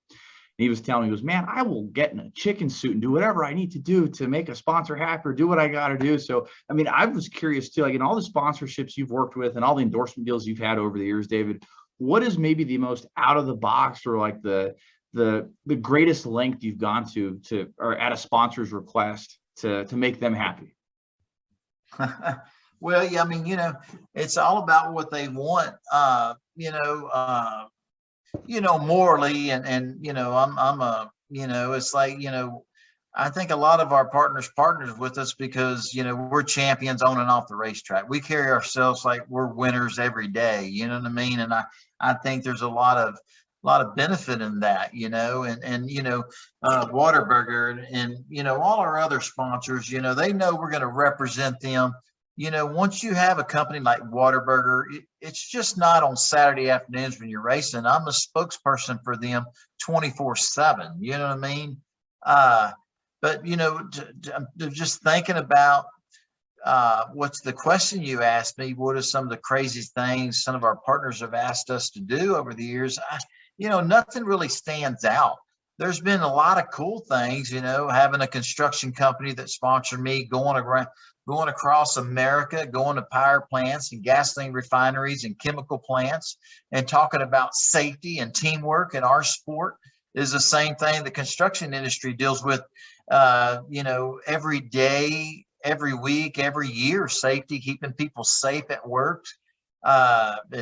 He was telling me, he goes, man, I will get in a chicken suit and do whatever I need to do to make a sponsor happy or do what I got to do. So, I mean, I was curious too, like in all the sponsorships you've worked with and all the endorsement deals you've had over the years, David, what is maybe the most out of the box, or like the greatest length you've gone to or at a sponsor's request to make them happy? Well, yeah, I mean, you know, it's all about what they want, morally, and, you know, I'm a, you know, it's like, you know, I think a lot of our partners with us because, you know, we're champions on and off the racetrack. We carry ourselves like we're winners every day. You know what I mean? And I think there's a lot of benefit in that, you know, and you know, Whataburger and, you know, all our other sponsors, you know, they know we're going to represent them. You know, once you have a company like Whataburger, it's just not on Saturday afternoons when you're racing. I'm a spokesperson for them 24/7. You know what I mean? But, you know, just thinking about what's the question you asked me, what are some of the craziest things some of our partners have asked us to do over the years? You know, nothing really stands out. There's been a lot of cool things, you know, having a construction company that sponsored me, going across America, going to power plants and gasoline refineries and chemical plants, and talking about safety and teamwork in our sport is the same thing the construction industry deals with, you know, every day, every week, every year. Safety, keeping people safe at work,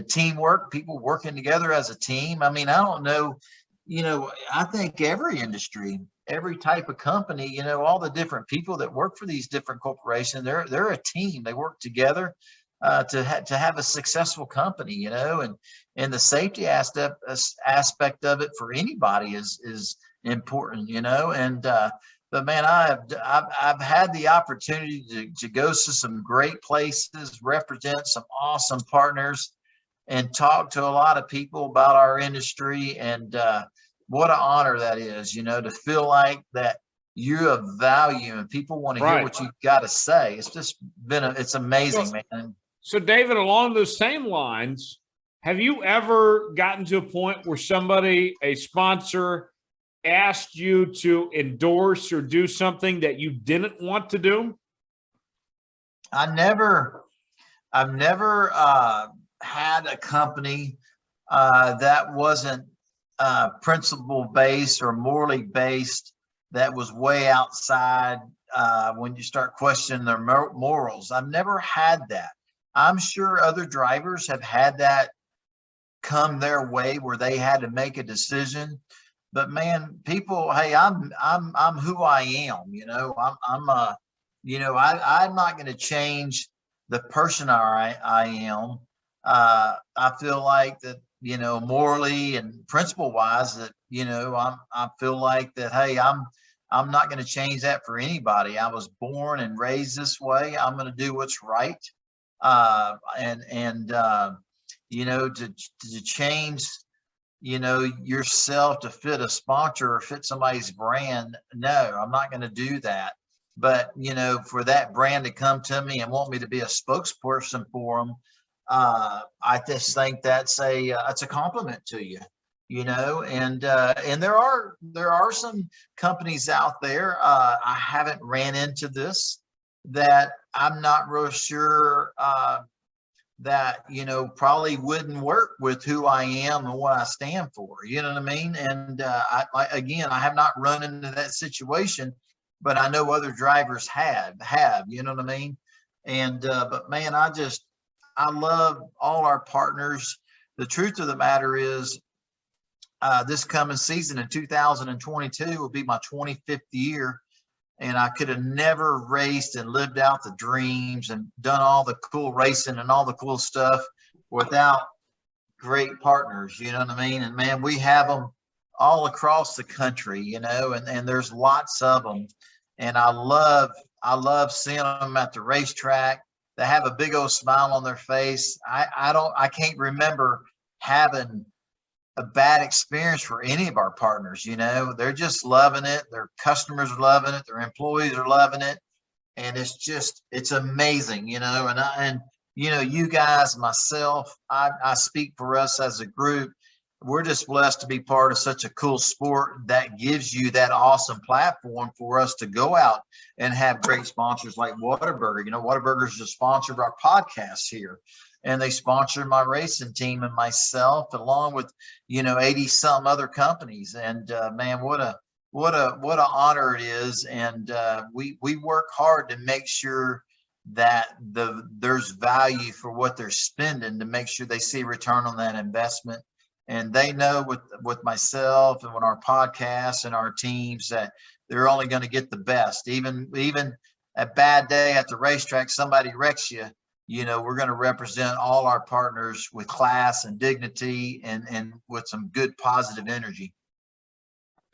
teamwork, people working together as a team. I mean, I don't know, I think every industry, every type of company, all the different people that work for these different corporations, they're a team. They work together to have a successful company, and the safety aspect of it for anybody is important, and but man, I've had the opportunity to go to some great places, represent some awesome partners, and talk to a lot of people about our industry. And what an honor that is, to feel like that you're of value and people want to hear what you've got to say. It's just it's amazing, man. So David, along those same lines, have you ever gotten to a point where somebody, a sponsor, asked you to endorse or do something that you didn't want to do? I've never had a company that wasn't principle based or morally based, that was way outside when you start questioning their morals. I've never had that. I'm sure other drivers have had that come their way where they had to make a decision. But man, people, hey, I'm who I am. I'm not going to change the person I am. I feel like that, morally and principle wise, that I feel like that. Hey, I'm not going to change that for anybody. I was born and raised this way. I'm going to do what's right. To change yourself to fit a sponsor or fit somebody's brand, no, I'm not going to do that. But for that brand to come to me and want me to be a spokesperson for them, I just think that's a compliment to you. And there are some companies out there, I haven't ran into this, that I'm not real sure that probably wouldn't work with who I am and what I stand for. You know what I mean? And I have not run into that situation, but I know other drivers have. You know what I mean? And but man, I love all our partners. The truth of the matter is, this coming season in 2022 will be my 25th year. And I could have never raced and lived out the dreams and done all the cool racing and all the cool stuff without great partners. You know what I mean? And man, we have them all across the country, and there's lots of them. And I love seeing them at the racetrack. They have a big old smile on their face. I can't remember having a bad experience for any of our partners. They're just loving it. Their customers are loving it. Their employees are loving it. And it's amazing, and you guys, myself, I speak for us as a group. We're just blessed to be part of such a cool sport that gives you that awesome platform for us to go out and have great sponsors like Whataburger. Whataburger is a sponsor of our podcast here. And they sponsor my racing team and myself, along with 80 some other companies. And man, what an honor it is. And we work hard to make sure that there's value for what they're spending, to make sure they see return on that investment. And they know with myself and with our podcasts and our teams that they're only going to get the best. Even a bad day at the racetrack, somebody wrecks you. We're going to represent all our partners with class and dignity and with some good positive energy.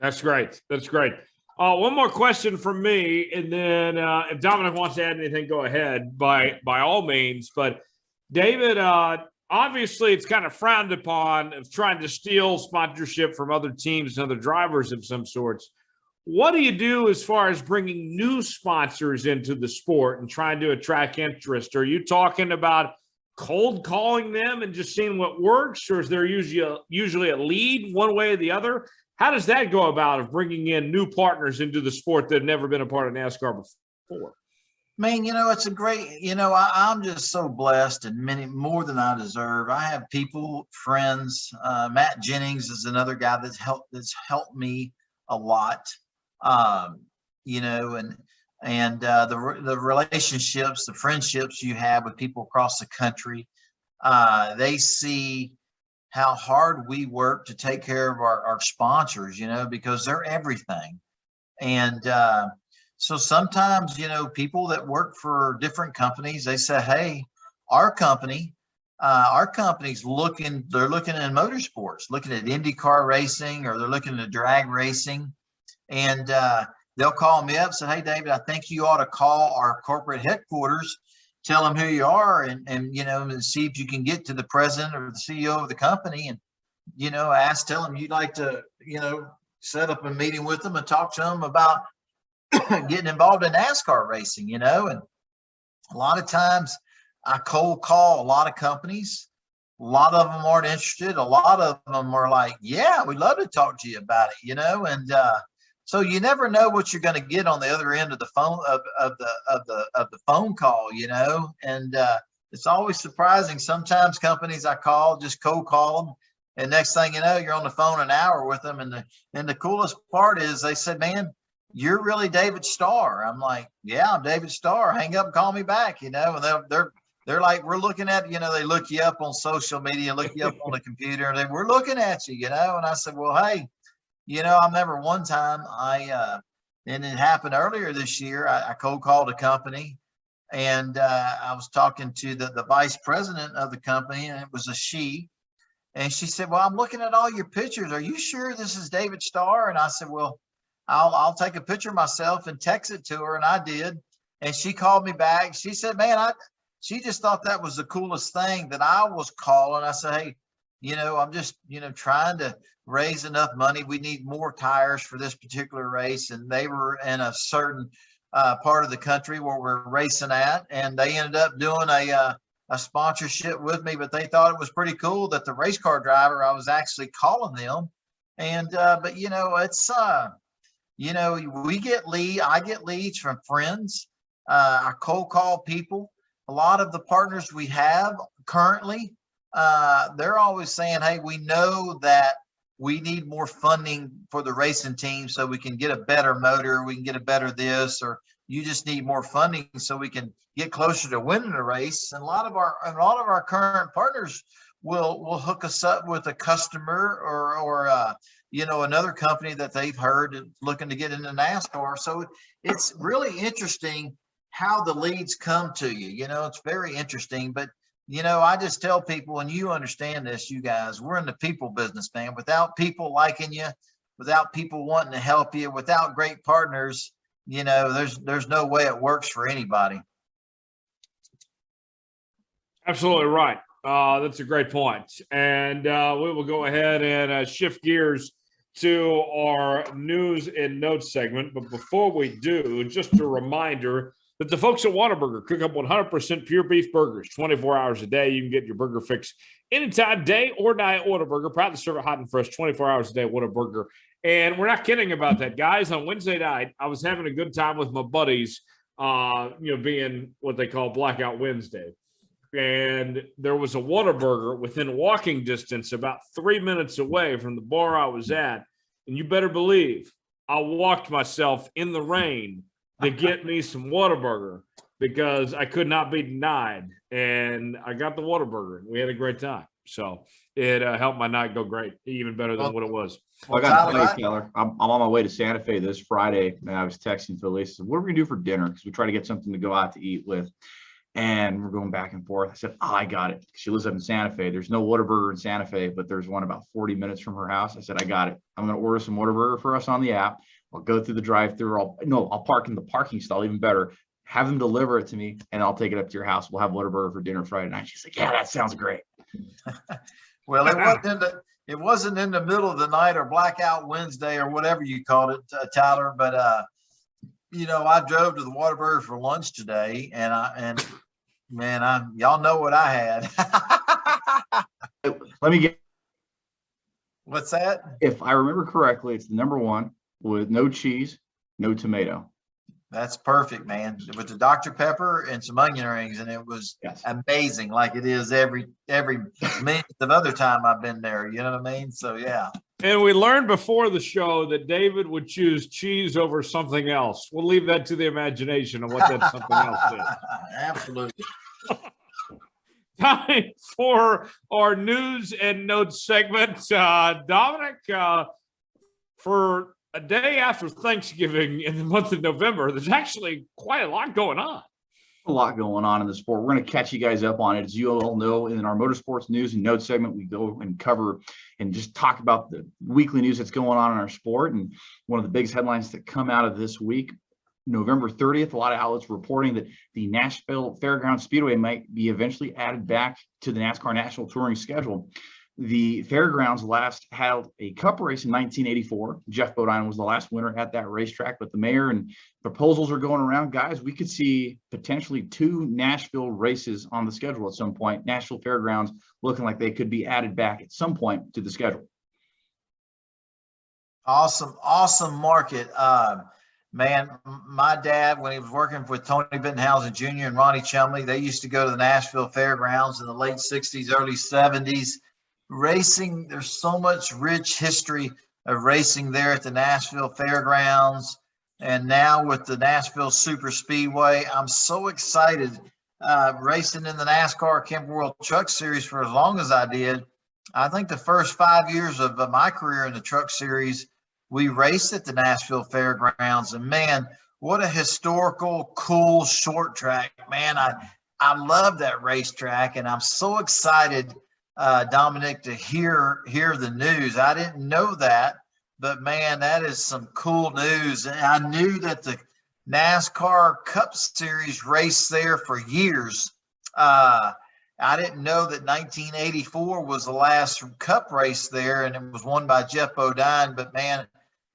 That's great. That's great. One more question from me, and then if Dominic wants to add anything, go ahead by all means. But David, obviously it's kind of frowned upon of trying to steal sponsorship from other teams and other drivers of some sorts. What do you do as far as bringing new sponsors into the sport and trying to attract interest? Are you talking about cold calling them and just seeing what works, or is there usually a lead one way or the other? How does that go about, of bringing in new partners into the sport that have never been a part of NASCAR before? Man, it's a great, I'm just so blessed, and many more than I deserve. I have people, friends. Matt Jennings is another guy that's helped me a lot. And the relationships, the friendships you have with people across the country. They see how hard we work to take care of our sponsors, because they're everything. And so sometimes, people that work for different companies, they say, hey, our company's they're looking in motorsports, looking at IndyCar racing, or they're looking at drag racing. And they'll call me up and say, hey, David, I think you ought to call our corporate headquarters, tell them who you are, and see if you can get to the president or the CEO of the company, and, tell them you'd like to, set up a meeting with them and talk to them about getting involved in NASCAR racing, and a lot of times I cold call a lot of companies. A lot of them aren't interested. A lot of them are like, yeah, we'd love to talk to you about it, and so you never know what you're going to get on the other end of the phone of the phone call, and it's always surprising. Sometimes companies I call, just cold call them, and next thing you know, you're on the phone an hour with them. And the coolest part is they said, man, you're really David Starr. I'm like, yeah, I'm David Starr. Hang up and call me back, and they're like, we're looking at, they look you up on social media, look you up on the computer, and we're looking at you, and I said, well, hey, I remember one time and it happened earlier this year. I cold called a company, and I was talking to the vice president of the company, and it was a she. And she said, well, I'm looking at all your pictures. Are you sure this is David Starr? And I said, well, I'll take a picture of myself and text it to her. And I did. And she called me back. She said, man, she just thought that was the coolest thing that I was calling. I said, hey, I'm just, trying to raise enough money. We need more tires for this particular race. And they were in a certain part of the country where we're racing at. And they ended up doing a sponsorship with me, but they thought it was pretty cool that the race car driver, I was actually calling them. And, but it's, I get leads from friends. I cold call people. A lot of the partners we have currently, they're always saying, hey, we know that we need more funding for the racing team so we can get a better motor, we can get a better this, or you just need more funding so we can get closer to winning the race. And a lot of our current partners will hook us up with a customer or another company that they've heard looking to get into NASCAR. So it's really interesting how the leads come to you. It's very interesting. But I just tell people, and you understand this, you guys, we're in the people business, man. Without people liking you, without people wanting to help you, without great partners, there's no way it works for anybody. Absolutely right. That's a great point. And we will go ahead and shift gears to our news and notes segment. But before we do, just a reminder that the folks at Whataburger cook up 100% pure beef burgers 24 hours a day. You can get your burger fix anytime, day or night. Whataburger, proud to serve it hot and fresh 24 hours a day. Whataburger. And we're not kidding about that, guys. On Wednesday night, I was having a good time with my buddies, being what they call Blackout Wednesday. And there was a Whataburger within walking distance, about 3 minutes away from the bar I was at. And you better believe I walked myself in the rain to get me some Whataburger because I could not be denied. And I got the Whataburger. We had a great time. So it helped my night go great, even better than what it was. Well, I got to tell you, Taylor, I'm on my way to Santa Fe this Friday, and I was texting Felicia, what are we going to do for dinner? Because we try to get something to go out to eat with. And we're going back and forth. I said, I got it. She lives up in Santa Fe. There's no Whataburger in Santa Fe, but there's one about 40 minutes from her house. I said, I got it. I'm going to order some Whataburger for us on the app. I'll go through the drive-through. I'll park in the parking stall, even better. Have them deliver it to me, and I'll take it up to your house. We'll have Whataburger for dinner Friday night. She's like, yeah, that sounds great. Well, it wasn't in the middle of the night or Blackout Wednesday or whatever you called it, Tyler. But I drove to the Whataburger for lunch today, and man, y'all know what I had. Let me get. What's that? If I remember correctly, it's the number one with no cheese, no tomato. That's perfect, man. With the Dr. Pepper and some onion rings, and it was amazing, like it is every minute of other time I've been there. You know what I mean? So yeah. And we learned before the show that David would choose cheese over something else. We'll leave that to the imagination of what that something else is. Absolutely. Time for our news and notes segment. Dominic, for a day after Thanksgiving in the month of November, there's actually quite a lot going on. A lot going on in the sport. We're going to catch you guys up on it. As you all know, in our motorsports news and notes segment, we go and cover and just talk about the weekly news that's going on in our sport. And one of the biggest headlines that come out of this week, November 30th, a lot of outlets reporting that the Nashville Fairgrounds Speedway might be eventually added back to the NASCAR National Touring schedule. The Fairgrounds last held a cup race in 1984. Jeff Bodine was the last winner at that racetrack, but the mayor and proposals are going around. Guys, we could see potentially 2 Nashville races on the schedule at some point. Nashville Fairgrounds looking like they could be added back at some point to the schedule. Awesome market. Man, my dad, when he was working with Tony Bittenhausen Jr. and Ronnie Chumley, they used to go to the Nashville Fairgrounds in the late 60s, early 70s. Racing, there's so much rich history of racing there at the Nashville Fairgrounds. And now with the Nashville Super Speedway, I'm so excited racing in the NASCAR Camping World Truck Series for as long as I did. I think the first 5 years of my career in the Truck Series, we raced at the Nashville Fairgrounds. And man, what a historical, cool short track. Man, I love that racetrack, and I'm so excited, Dominic, to hear the news. I didn't know that, but man, that is some cool news. And I knew that the NASCAR Cup Series raced there for years. I didn't know that 1984 was the last Cup race there, and it was won by Jeff Bodine. But man,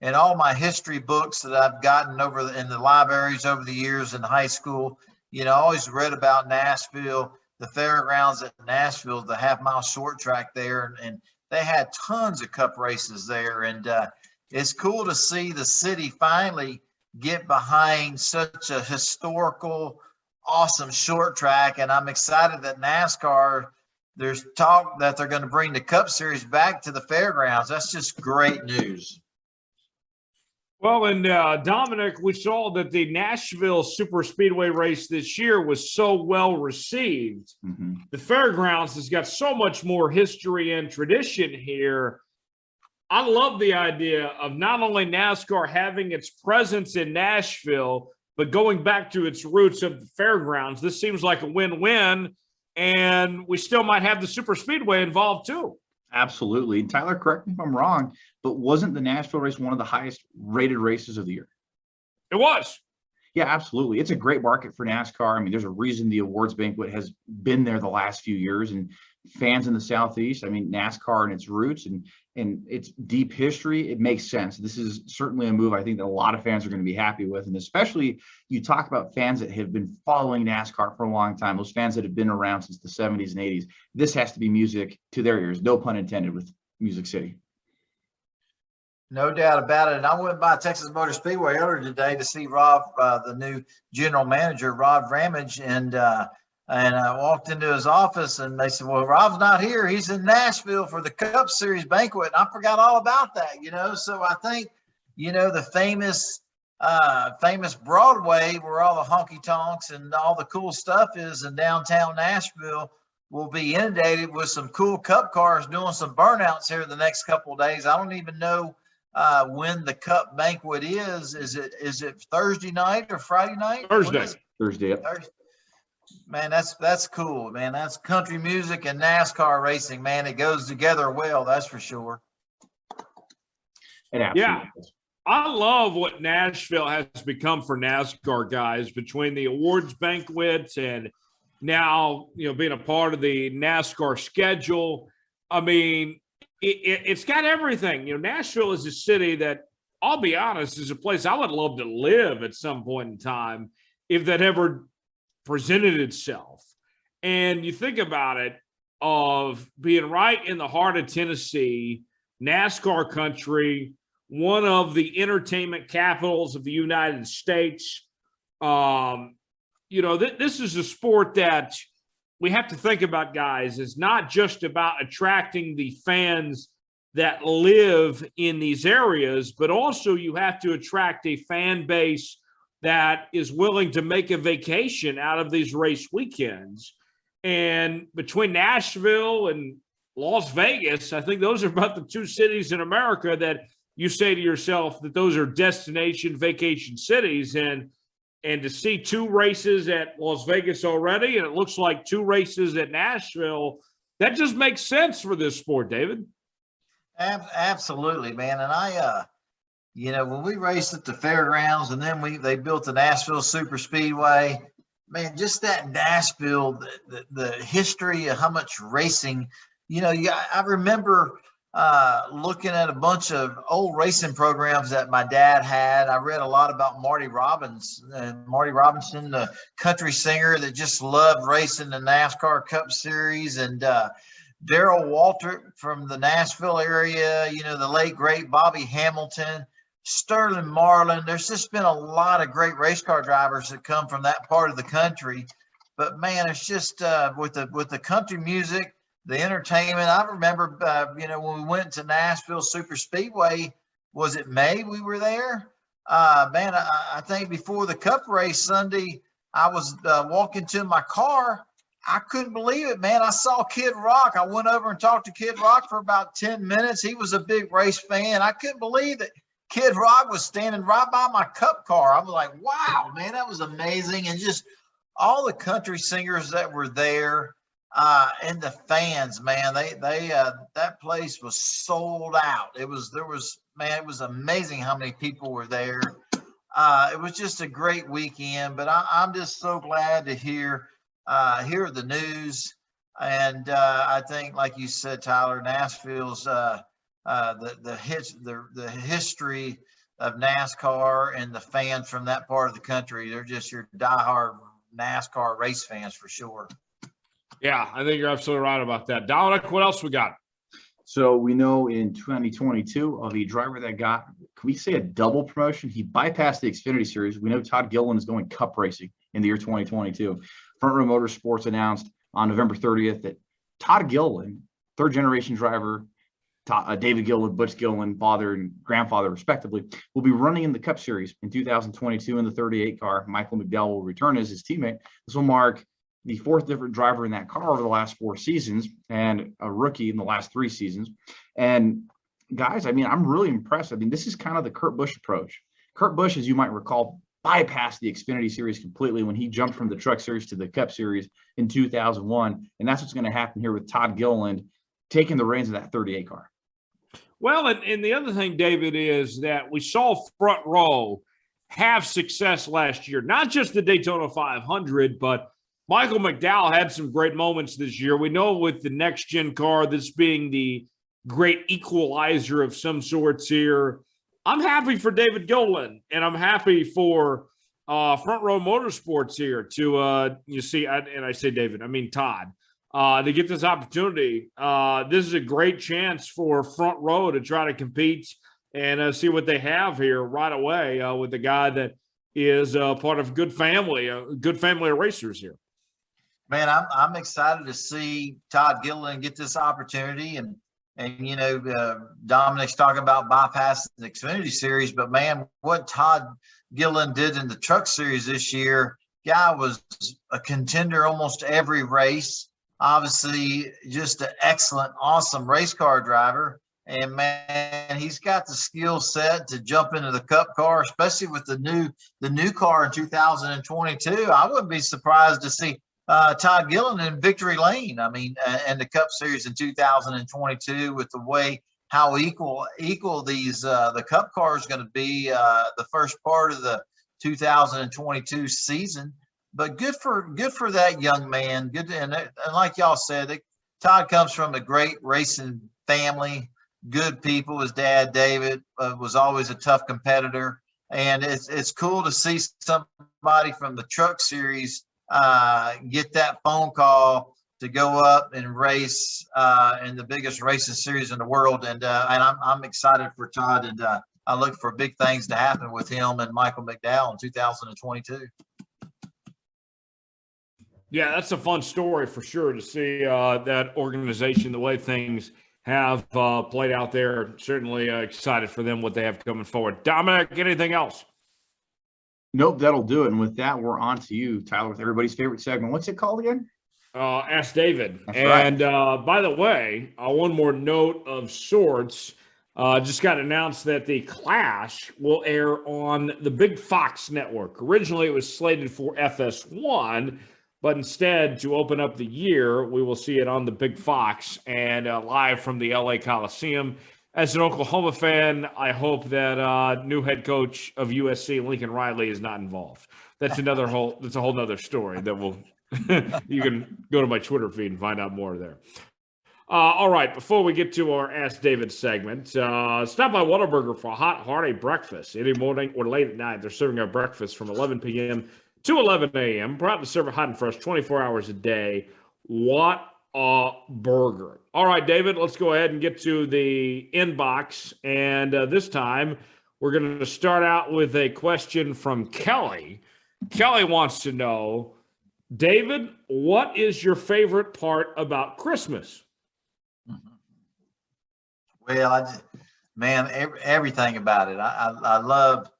in all my history books that I've gotten in the libraries over the years in high school, I always read about Nashville, the fairgrounds at Nashville, the half-mile short track there, and they had tons of Cup races there. And it's cool to see the city finally get behind such a historical, awesome short track. And I'm excited that NASCAR, there's talk that they're going to bring the Cup Series back to the fairgrounds. That's just great news. Well, and Dominic, we saw that the Nashville Super Speedway race this year was so well received. Mm-hmm. The Fairgrounds has got so much more history and tradition here. I love the idea of not only NASCAR having its presence in Nashville, but going back to its roots of the Fairgrounds. This seems like a win-win, and we still might have the Super Speedway involved too. Absolutely. And Tyler, correct me if I'm wrong, but wasn't the Nashville race one of the highest rated races of the year? It was. Yeah, absolutely. It's a great market for NASCAR. I mean, there's a reason the awards banquet has been there the last few years, and fans in the Southeast, I mean, NASCAR and its roots and its deep history, it makes sense. This is certainly a move I think that a lot of fans are going to be happy with. And especially you talk about fans that have been following NASCAR for a long time, those fans that have been around since the 70s and 80s. This has to be music to their ears, no pun intended, with Music City. No doubt about it. And I went by Texas Motor Speedway earlier today to see Rob, the new general manager, Rob Ramage, and I walked into his office and they said, well, Rob's not here. He's in Nashville for the Cup Series banquet. And I forgot all about that, So I think, the famous Broadway where all the honky tonks and all the cool stuff is in downtown Nashville will be inundated with some cool Cup cars doing some burnouts here the next couple of days. I don't even know when the Cup banquet is. Is it Thursday night or Friday night? Thursday. Thursday. Man, that's cool, man. That's country music and NASCAR racing, man. It goes together well, that's for sure. Yeah. I love what Nashville has become for NASCAR guys, between the awards banquets and now, being a part of the NASCAR schedule. I mean, it's got everything. Nashville is a city that, I'll be honest, is a place I would love to live at some point in time if that ever presented itself. And you think about it, of being right in the heart of Tennessee, NASCAR country, one of the entertainment capitals of the United States. This is a sport that we have to think about, guys. It's not just about attracting the fans that live in these areas, but also you have to attract a fan base that is willing to make a vacation out of these race weekends. And between Nashville and Las Vegas, I think those are about the two cities in America that you say to yourself that those are destination vacation cities. And to see two races at Las Vegas already, and it looks like two races at Nashville, that just makes sense for this sport, David. Absolutely, man. And when we raced at the fairgrounds and then they built the Nashville Super Speedway, man, just that Nashville, the history of how much racing, I remember looking at a bunch of old racing programs that my dad had. I read a lot about Marty Robinson, the country singer that just loved racing the NASCAR Cup Series, and Darrell Waltrip from the Nashville area, the late great Bobby Hamilton, Sterling Marlin. There's just been a lot of great race car drivers that come from that part of the country. But man, it's just with the country music, the entertainment. I remember, when we went to Nashville Super Speedway, was it May we were there? Man, I think before the Cup race Sunday, I was walking to my car. I couldn't believe it, man. I saw Kid Rock. I went over and talked to Kid Rock for about 10 minutes. He was a big race fan. I couldn't believe that Kid Rock was standing right by my Cup car. I was like, wow, man, that was amazing. And just all the country singers that were there, and the fans, man, that place was sold out. It was amazing how many people were there. It was just a great weekend, but I'm just so glad to hear the news. And I think, like you said, Tyler, Nashville's the history of NASCAR and the fans from that part of the country. They're just your diehard NASCAR race fans for sure. Yeah, I think you're absolutely right about that. Dominic, what else we got? So we know in 2022 of a driver that got, can we say a double promotion? He bypassed the Xfinity Series. We know Todd Gillan is going Cup racing in the year 2022. Front Row Motorsports announced on November 30th that Todd Gillan, third generation driver, David Gillan, Butch Gillan, father and grandfather respectively, will be running in the Cup Series in 2022 in the 38 car. Michael McDowell will return as his teammate. This will mark the fourth different driver in that car over the last 4 seasons and a rookie in the last 3 seasons. And guys, I mean, I'm really impressed. I mean, this is kind of the Kurt Busch approach. Kurt Busch, as you might recall, bypassed the Xfinity Series completely when he jumped from the Truck Series to the Cup Series in 2001. And that's what's going to happen here with Todd Gilliland taking the reins of that 38 car. Well, and the other thing, David, is that we saw Front Row have success last year, not just the Daytona 500, but Michael McDowell had some great moments this year. We know with the next-gen car, this being the great equalizer of some sorts here. I'm happy for David Gillan, and I'm happy for Front Row Motorsports here to, I say David, I mean Todd, to get this opportunity. This is a great chance for Front Row to try to compete and see what they have here right away with the guy that is part of a good family of racers here. Man, I'm excited to see Todd Gillan get this opportunity, and Dominic's talking about bypassing the Xfinity Series, but man, what Todd Gillan did in the Truck Series this year, guy was a contender almost every race. Obviously, just an excellent, awesome race car driver, and man, he's got the skill set to jump into the Cup car, especially with the new car in 2022. I wouldn't be surprised to see Todd Gillan in victory lane. I mean, and the Cup Series in 2022, with the way how equal these the Cup car is going to be the first part of the 2022 season. But good for that young man. Good, and like y'all said, Todd comes from a great racing family, good people. His dad, David, was always a tough competitor, and it's cool to see somebody from the Truck Series get that phone call to go up and race in the biggest racing series in the world. And I'm excited for Todd, and I look for big things to happen with him and Michael McDowell in 2022. Yeah, that's a fun story for sure to see that organization, the way things have played out there. Certainly excited for them, what they have coming forward. Dominic, anything else? Nope, that'll do it. And with that, we're on to you, Tyler, with everybody's favorite segment. What's it called again? Ask David. That's And right. by the way, one more note of sorts. Just got announced that the Clash will air on the Big Fox network. Originally, it was slated for FS1, but instead, to open up the year, we will see it on the Big Fox and live from the LA Coliseum. As an Oklahoma fan, I hope that new head coach of USC, Lincoln Riley, is not involved. That's a whole nother story that will you can go to my Twitter feed and find out more there. All right, before we get to our Ask David segment, stop by Whataburger for a hot, hearty breakfast. Any morning or late at night, they're serving our breakfast from 11 p.m. to 11 a.m. Proud to serve it hot and fresh 24 hours a day. What a burger. All right, David, let's go ahead and get to the inbox. And this time, we're going to start out with a question from Kelly. Kelly wants to know, David, what is your favorite part about Christmas? Well, everything about it. I love,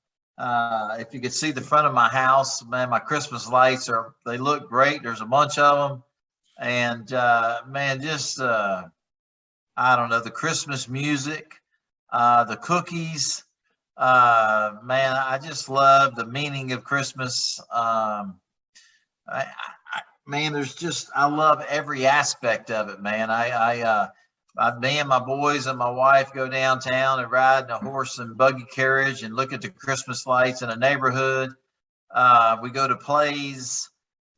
if you could see the front of my house, man, my Christmas lights they look great. There's a bunch of them. And, man, just, I don't know, the Christmas music, the cookies, man, I just love the meaning of Christmas. Man, I love every aspect of it, man. Me and my boys and my wife go downtown and ride in a horse and buggy carriage and look at the Christmas lights in a neighborhood. We go to plays.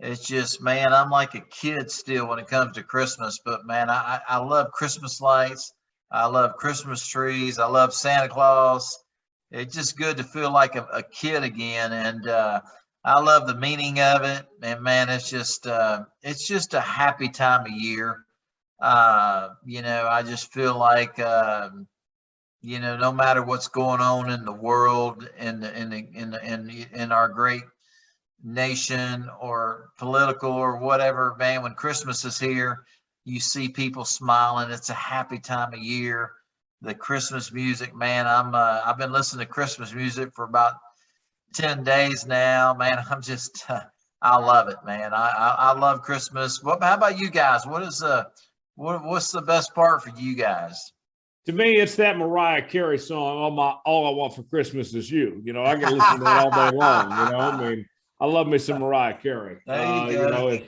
It's just, man, I'm like a kid still when it comes to Christmas, but man, I love Christmas lights. I love Christmas trees. I love Santa Claus. It's just good to feel like a kid again. And, I love the meaning of it. And man, it's just a happy time of year. I just feel like, no matter what's going on in the world, in our great nation or political or whatever, man, when Christmas is here, you see people smiling. It's a happy time of year. The Christmas music, man, I've been listening to Christmas music for about 10 days now, man. I love it, man. I love Christmas. How about you guys? What's the best part for you guys? To me, it's that Mariah Carey song, All I Want for Christmas Is You. I can listen to that all day long. I mean, I love me some Mariah Carey. There you go.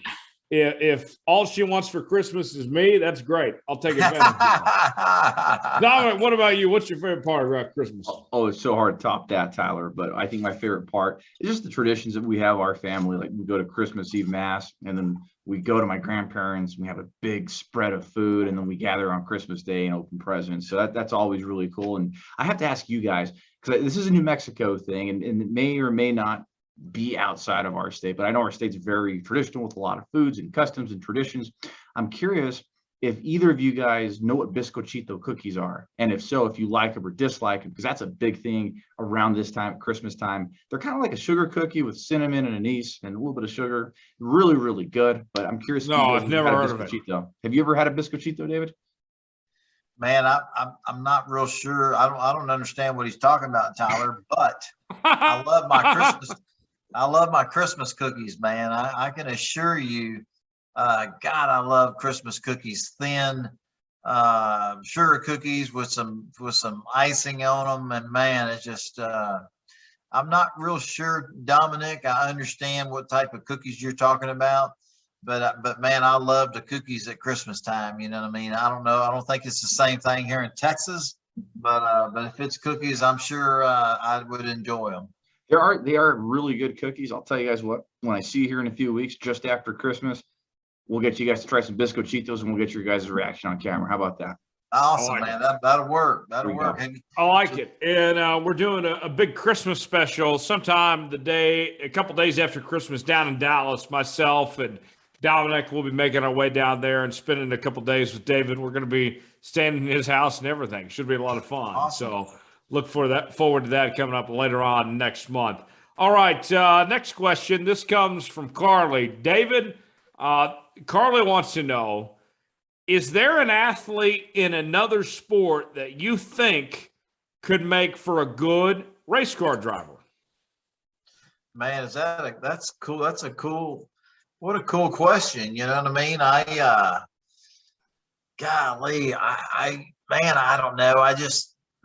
If all she wants for Christmas is me, that's great. I'll take advantage of it. Dominic, what about you? What's your favorite part about Christmas? Oh, it's so hard to top that, Tyler. But I think my favorite part is just the traditions that we have our family. Like we go to Christmas Eve Mass, and then we go to my grandparents. We have a big spread of food, and then we gather on Christmas Day and open presents. So that's always really cool. And I have to ask you guys, because this is a New Mexico thing, and it may or may not be outside of our state, but I know our state's very traditional with a lot of foods and customs and traditions. I'm curious if either of you guys know what bizcochito cookies are, and if so, if you like them or dislike them, because that's a big thing around this time, Christmas time. They're kind of like a sugar cookie with cinnamon and anise and a little bit of sugar. Really, really good. But I'm curious. No, I've never heard of it. Have you ever had a bizcochito, David? Man, I'm not real sure. I don't understand what he's talking about, Tyler. But I love my Christmas. I love my Christmas cookies, man. I can assure you, God, I love Christmas cookies. Thin, sugar cookies with some icing on them, and man, it's just. I'm not real sure, Dominic. I understand what type of cookies you're talking about, but man, I love the cookies at Christmas time. You know what I mean? I don't know. I don't think it's the same thing here in Texas, but if it's cookies, I'm sure I would enjoy them. They are really good cookies. I'll tell you guys what, when I see you here in a few weeks, just after Christmas, we'll get you guys to try some bizcochitos and we'll get your guys' reaction on camera. How about that? Awesome, man. That'll work. That'll work. I like it. And we're doing a big Christmas special sometime a couple days after Christmas down in Dallas. Myself and Dominic will be making our way down there and spending a couple days with David. We're going to be staying in his house and everything. Should be a lot of fun. Awesome. So look forward to that coming up later on next month. All right, next question. This comes from Carly. David, Carly wants to know, is there an athlete in another sport that you think could make for a good race car driver? Man, that's cool. That's a cool. What a cool question. You know what I mean? Golly, I don't know.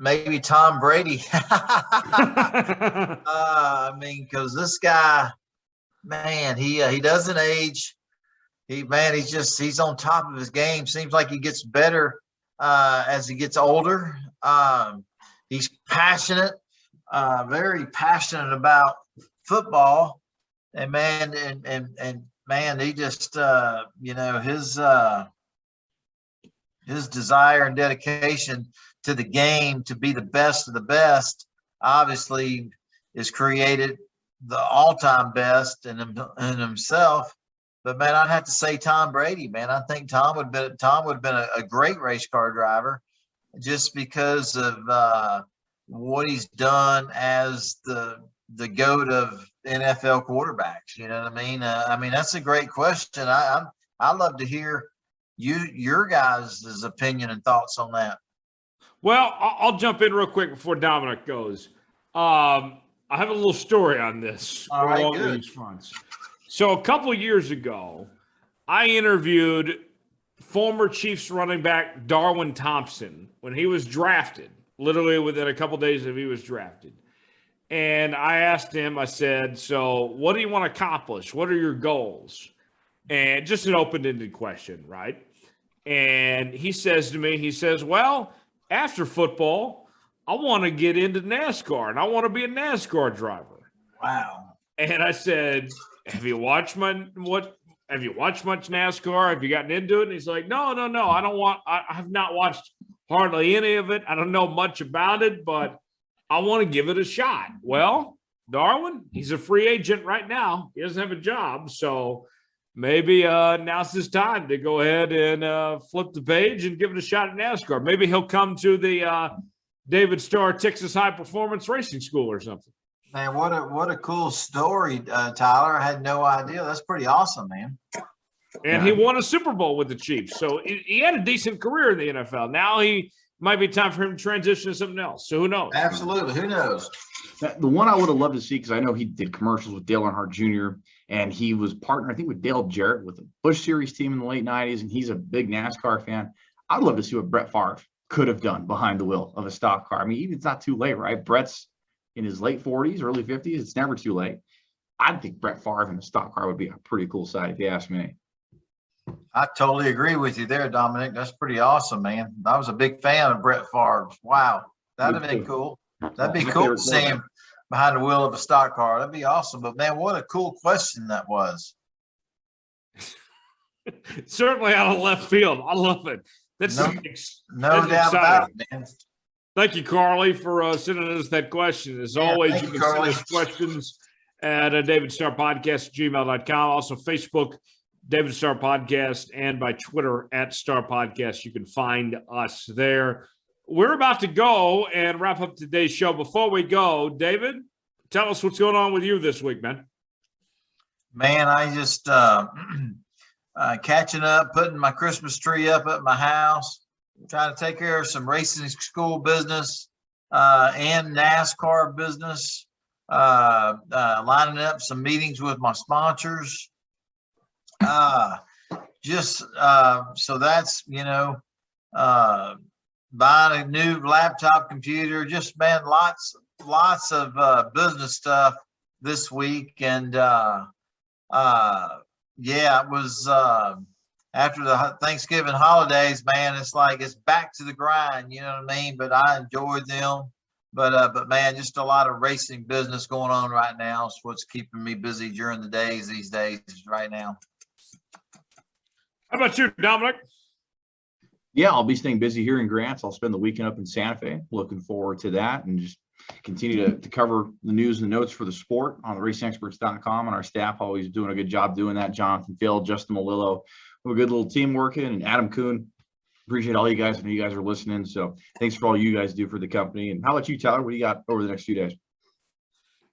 Maybe Tom Brady. I mean, because this guy, man, he doesn't age. He's on top of his game. Seems like he gets better as he gets older. He's passionate, very passionate about football, and man, and man, he just his desire and dedication to the game to be the best of the best obviously is created the all-time best in himself. But man, I'd have to say Tom Brady, man. I think Tom would have been a great race car driver just because of what he's done as the GOAT of NFL quarterbacks. You know what I mean? That's a great question. I love to hear your guys' opinion and thoughts on that. Well, I'll jump in real quick before Dominic goes. I have a little story on this. All right, good. These fronts. So a couple of years ago, I interviewed former Chiefs running back Darwin Thompson when he was drafted, literally within a couple of days of he was drafted. And I asked him, I said, so what do you want to accomplish? What are your goals? And just an open-ended question, right? And he says to me, well, after football, I want to get into NASCAR, and I want to be a NASCAR driver. Wow. And I said, have you watched much NASCAR? Have you gotten into it? And he's like, no. I have not watched hardly any of it. I don't know much about it, but I want to give it a shot. Well, Darwin, he's a free agent right now. He doesn't have a job. So maybe now's his time to go ahead and flip the page and give it a shot at NASCAR. Maybe he'll come to the David Starr Texas High Performance Racing School or something. Man, what a cool story, Tyler. I had no idea. That's pretty awesome, man. And he won a Super Bowl with the Chiefs. So he had a decent career in the NFL. Now he might be time for him to transition to something else. So who knows? Absolutely. Who knows? The one I would have loved to see, because I know he did commercials with Dale Earnhardt Jr., and he was partner, I think, with Dale Jarrett with the Busch Series team in the late 90s, and he's a big NASCAR fan. I'd love to see what Brett Favre could have done behind the wheel of a stock car. I mean, even it's not too late, right? Brett's in his late 40s, early 50s. It's never too late. I think Brett Favre in a stock car would be a pretty cool sight, if you ask me. I totally agree with you there, Dominic. That's pretty awesome, man. I was a big fan of Brett Favre. Wow. That'd have been cool. That'd be cool to see him behind the wheel of a stock car. That'd be awesome. But, man, what a cool question that was. Certainly out of left field. I love it. That's no doubt about it, man. Thank you, Carly, for sending us that question. As always, you can send us questions at davidstarpodcast@gmail.com. Also, Facebook, David Starr Podcast, and by Twitter at Star Podcast. You can find us there. We're about to go and wrap up today's show. Before we go, David, tell us what's going on with you this week, man. Man, I just catching up, putting my Christmas tree up at my house, trying to take care of some racing school business and NASCAR business, lining up some meetings with my sponsors. So that's, buying a new laptop computer, just, man, lots of business stuff this week. And it was after the Thanksgiving holidays, man, it's like it's back to the grind, you know what I mean? But I enjoyed them. But man, just a lot of racing business going on right now. It's what's keeping me busy during the days these days right now. How about you, Dominic? Yeah, I'll be staying busy here in Grants. I'll spend the weekend up in Santa Fe. Looking forward to that, and just continue to cover the news and notes for the sport on the racingexperts.com, and our staff always doing a good job doing that. Jonathan Field, Justin Malillo, we have a good little team working, and Adam Kuhn. Appreciate all you guys. I know you guys are listening, so thanks for all you guys do for the company. And how about you, Tyler? What do you got over the next few days?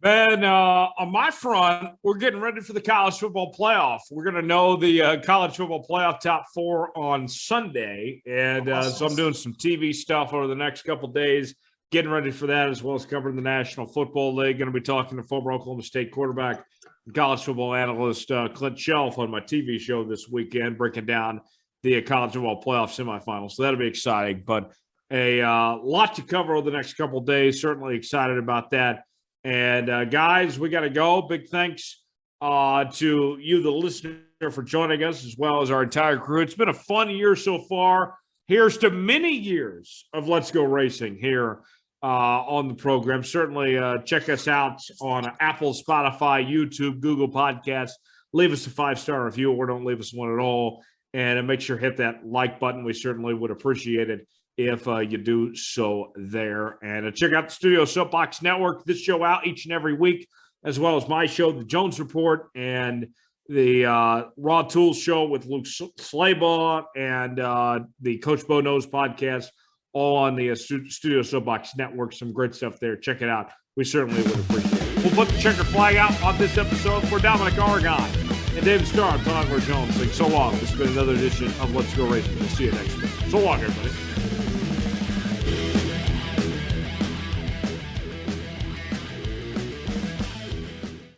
Man, on my front, we're getting ready for the college football playoff. We're going to know the college football playoff top four on Sunday. And so I'm doing some TV stuff over the next couple of days, getting ready for that, as well as covering the National Football League. Going to be talking to former Oklahoma State quarterback, college football analyst Clint Shelf on my TV show this weekend, breaking down the college football playoff semifinals. So that'll be exciting. But a lot to cover over the next couple of days. Certainly excited about that. And guys, we got to go. Big thanks to you, the listener, for joining us, as well as our entire crew. It's been a fun year so far. Here's to many years of Let's Go Racing here on the program. Certainly check us out on Apple, Spotify, YouTube, Google Podcasts. Leave us a 5-star review, or don't leave us one at all. And make sure to hit that like button. We certainly would appreciate it if you do so there. And check out the Studio Soapbox Network. This show out each and every week, as well as my show, The Jones Report, and the Raw Tools Show with Luke Slabaugh, and the Coach Bo Knows podcast, all on the Studio Soapbox Network. Some great stuff there. Check it out. We certainly would appreciate it. We'll put the checker flag out on this episode for Dominic Aragon and David Starr. I'm Todd Gillan saying so long. This has been another edition of Let's Go Racing. We'll see you next week. So long, everybody.